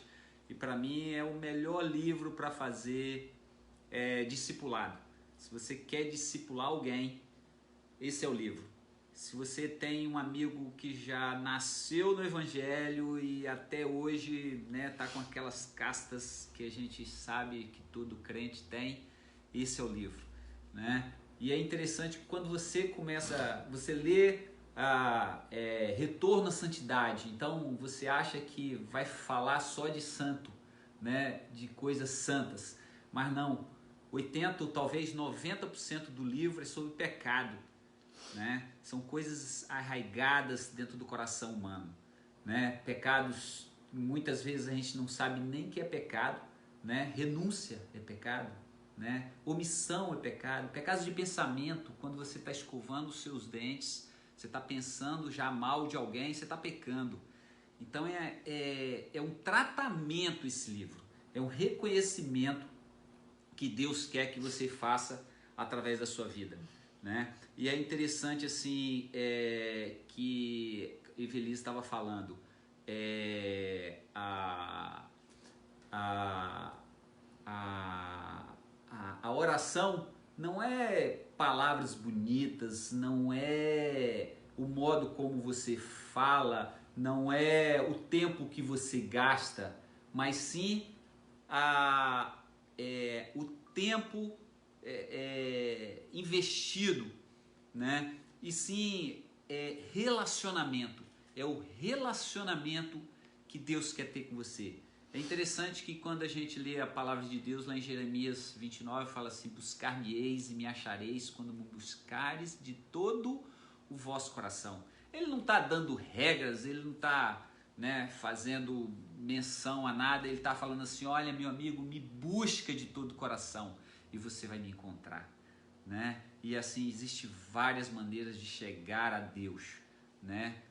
e para mim é o melhor livro para fazer discipulado. Se você quer discipular alguém, esse é o livro. Se você tem um amigo que já nasceu no Evangelho e até hoje, né, tá com aquelas castas que a gente sabe que todo crente tem, esse é o livro, né? E é interessante que quando você lê Retorno à Santidade, então você acha que vai falar só de santo, né, de coisas santas, mas não, 80% ou talvez 90% do livro é sobre pecado, né? São coisas arraigadas dentro do coração humano, né? Pecados, muitas vezes a gente não sabe nem que é pecado, né? Renúncia é pecado, né? Omissão é pecado, pecados de pensamento, quando você está escovando os seus dentes, você está pensando já mal de alguém, você está pecando. Então é um tratamento esse livro, é um reconhecimento que Deus quer que você faça através da sua vida, né? E é interessante assim que Evelise estava falando, a oração não é palavras bonitas, não é o modo como você fala, não é o tempo que você gasta, mas sim o tempo investido, né? E sim relacionamento. É o relacionamento que Deus quer ter com você. É interessante que quando a gente lê a palavra de Deus lá em Jeremias 29, fala assim: buscar-me-eis e me achareis quando me buscares de todo o vosso coração. Ele não está dando regras, ele não está, né, fazendo menção a nada, ele está falando assim: olha, meu amigo, me busca de todo o coração e você vai me encontrar, né? E assim, existem várias maneiras de chegar a Deus, né?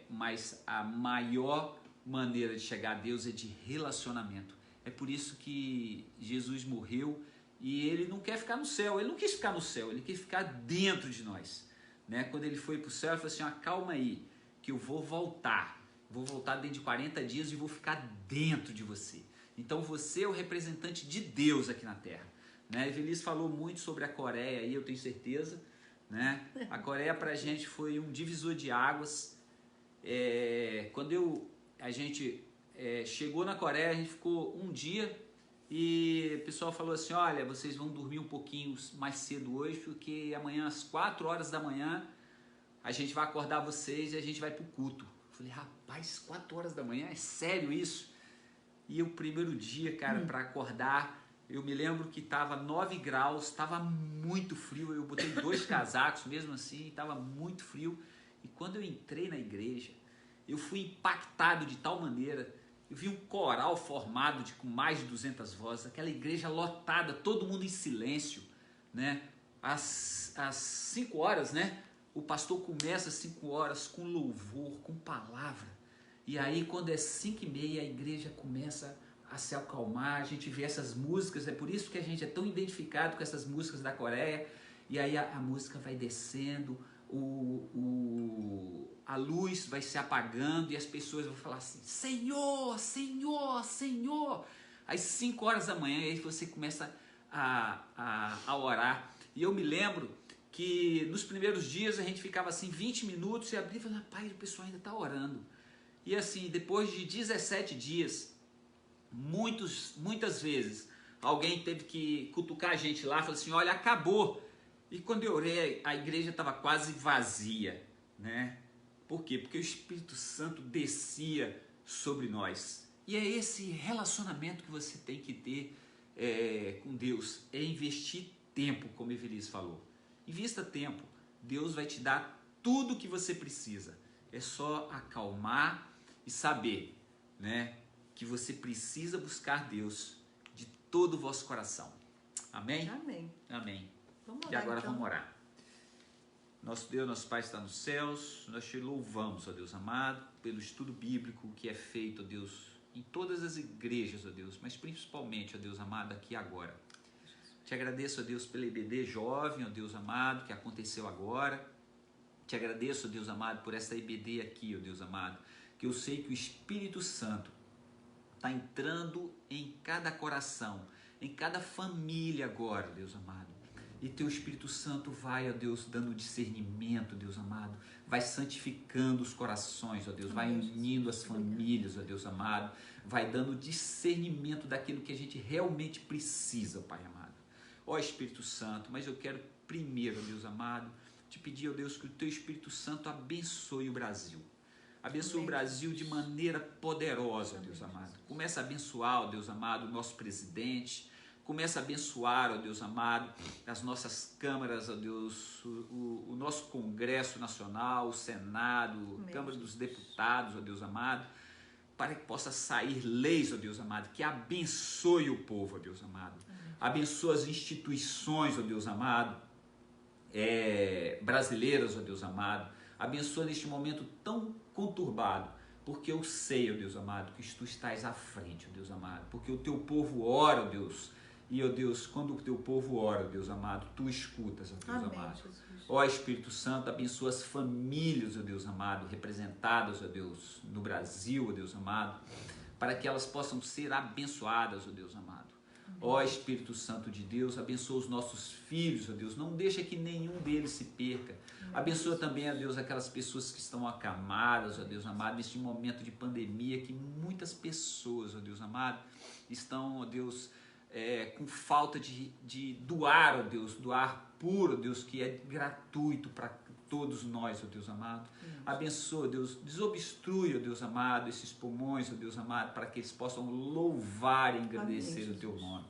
Mas a maior maneira de chegar a Deus é de relacionamento. É por isso que Jesus morreu e ele não quer ficar no céu, ele não quis ficar no céu, ele quis ficar dentro de nós, né? Quando ele foi para o céu, ele falou assim: calma aí, que eu vou voltar dentro de 40 dias e vou ficar dentro de você. Então você é o representante de Deus aqui na Terra, né? Evelise falou muito sobre a Coreia aí, eu tenho certeza, né? A Coreia pra gente foi um divisor de águas. Quando a gente chegou na Coreia, a gente ficou um dia e o pessoal falou assim: olha, vocês vão dormir um pouquinho mais cedo hoje, porque amanhã às 4 horas da manhã a gente vai acordar vocês e a gente vai pro culto. Eu falei: rapaz, 4 horas da manhã? É sério isso? E o primeiro dia, cara, para acordar, eu me lembro que tava 9 graus, tava muito frio, eu botei 2 casacos, mesmo assim, tava muito frio. E quando eu entrei na igreja, eu fui impactado de tal maneira, eu vi um coral formado com mais de 200 vozes, aquela igreja lotada, todo mundo em silêncio, né? Às 5 horas, né? O pastor começa às 5 horas com louvor, com palavra. E aí quando é 5h30 a igreja começa a se acalmar, a gente vê essas músicas, é por isso que a gente é tão identificado com essas músicas da Coreia. E aí a música vai descendo, a luz vai se apagando e as pessoas vão falar assim: Senhor, Senhor, Senhor. Às 5 horas da manhã, aí você começa a orar. E eu me lembro que nos primeiros dias a gente ficava assim 20 minutos e abria e falava: rapaz, o pessoal ainda está orando. E assim, depois de 17 dias, muitas vezes, alguém teve que cutucar a gente lá, falou assim: olha, acabou. E quando eu orei, a igreja estava quase vazia, né? Por quê? Porque o Espírito Santo descia sobre nós. E é esse relacionamento que você tem que ter com Deus, é investir tempo, como a Evelise falou. Invista tempo, Deus vai te dar tudo o que você precisa. É só acalmar e saber, né, que você precisa buscar Deus de todo o vosso coração. Amém? Amém. Amém. Vamos orar, E agora então. vamos orar. Nosso Deus, nosso Pai está nos céus, nós te louvamos, ó Deus amado, pelo estudo bíblico que é feito, ó Deus, em todas as igrejas, ó Deus, mas principalmente, ó Deus amado, aqui agora. Te agradeço, ó Deus, pela EBD jovem, ó Deus amado, que aconteceu agora. Te agradeço, ó Deus amado, por essa EBD aqui, ó Deus amado, que eu sei que o Espírito Santo está entrando em cada coração, em cada família agora, Deus amado. E teu Espírito Santo vai, ó Deus, dando discernimento, Deus amado, vai santificando os corações, ó Deus, vai unindo as famílias, ó Deus amado, vai dando discernimento daquilo que a gente realmente precisa, Pai amado. Ó Espírito Santo, mas eu quero primeiro, ó Deus amado, te pedir, ó Deus, que o teu Espírito Santo abençoe o Brasil. Abençoa o Brasil de maneira poderosa, ó Deus amado. Começa a abençoar, ó Deus amado, o nosso presidente. Começa a abençoar, ó Deus amado, as nossas câmaras, ó Deus, o nosso Congresso Nacional, o Senado, a Câmara dos Deputados, ó Deus amado, para que possa sair leis, ó Deus amado, que abençoe o povo, ó Deus amado. Abençoa as instituições, ó Deus amado, brasileiras, ó Deus amado. Abençoa neste momento tão conturbado, porque eu sei, ó Deus amado, que tu estás à frente, ó Deus amado, porque o teu povo ora, ó Deus, e, ó Deus, quando o teu povo ora, ó Deus amado, tu escutas, ó Deus amado. Ó Espírito Santo, abençoa as famílias, ó Deus amado, representadas, ó Deus, no Brasil, ó Deus amado, para que elas possam ser abençoadas, ó Deus amado. Ó Espírito Santo de Deus, abençoa os nossos filhos, ó Deus, não deixa que nenhum deles se perca. Abençoa também, ó Deus, aquelas pessoas que estão acamadas, ó Deus amado, neste momento de pandemia, que muitas pessoas, ó Deus amado, estão, ó Deus, com falta de doar, ó Deus, doar puro, ó Deus, que é gratuito para todos nós, ó Deus amado. Abençoa, Deus, desobstrui, ó Deus amado, esses pulmões, ó Deus amado, para que eles possam louvar e engrandecer o teu nome.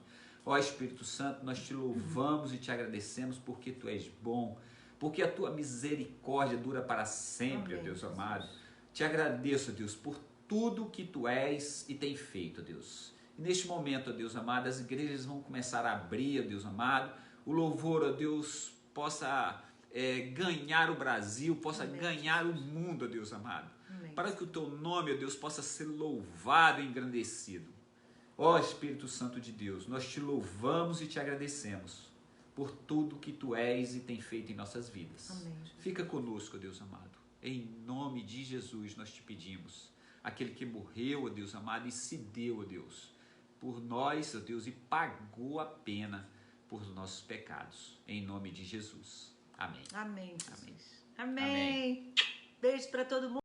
Ó Espírito Santo, nós te louvamos e te agradecemos porque tu és bom, porque a tua misericórdia dura para sempre, ó Deus amado. Te agradeço, ó Deus, por tudo que tu és e tem feito, ó Deus. E neste momento, ó Deus amado, as igrejas vão começar a abrir, ó Deus amado, o louvor, ó Deus, possa ganhar o Brasil, possa ganhar o mundo, ó Deus amado, para que o teu nome, ó Deus, possa ser louvado e engrandecido. Ó Espírito Santo de Deus, nós te louvamos e te agradecemos por tudo que tu és e tem feito em nossas vidas. Amém. Fica conosco, ó Deus amado. Em nome de Jesus nós te pedimos. Aquele que morreu, ó Deus amado, e se deu, ó Deus, por nós, ó Deus, e pagou a pena por nossos pecados. Em nome de Jesus. Amém. Amém. Amém. Amém. Beijo para todo mundo.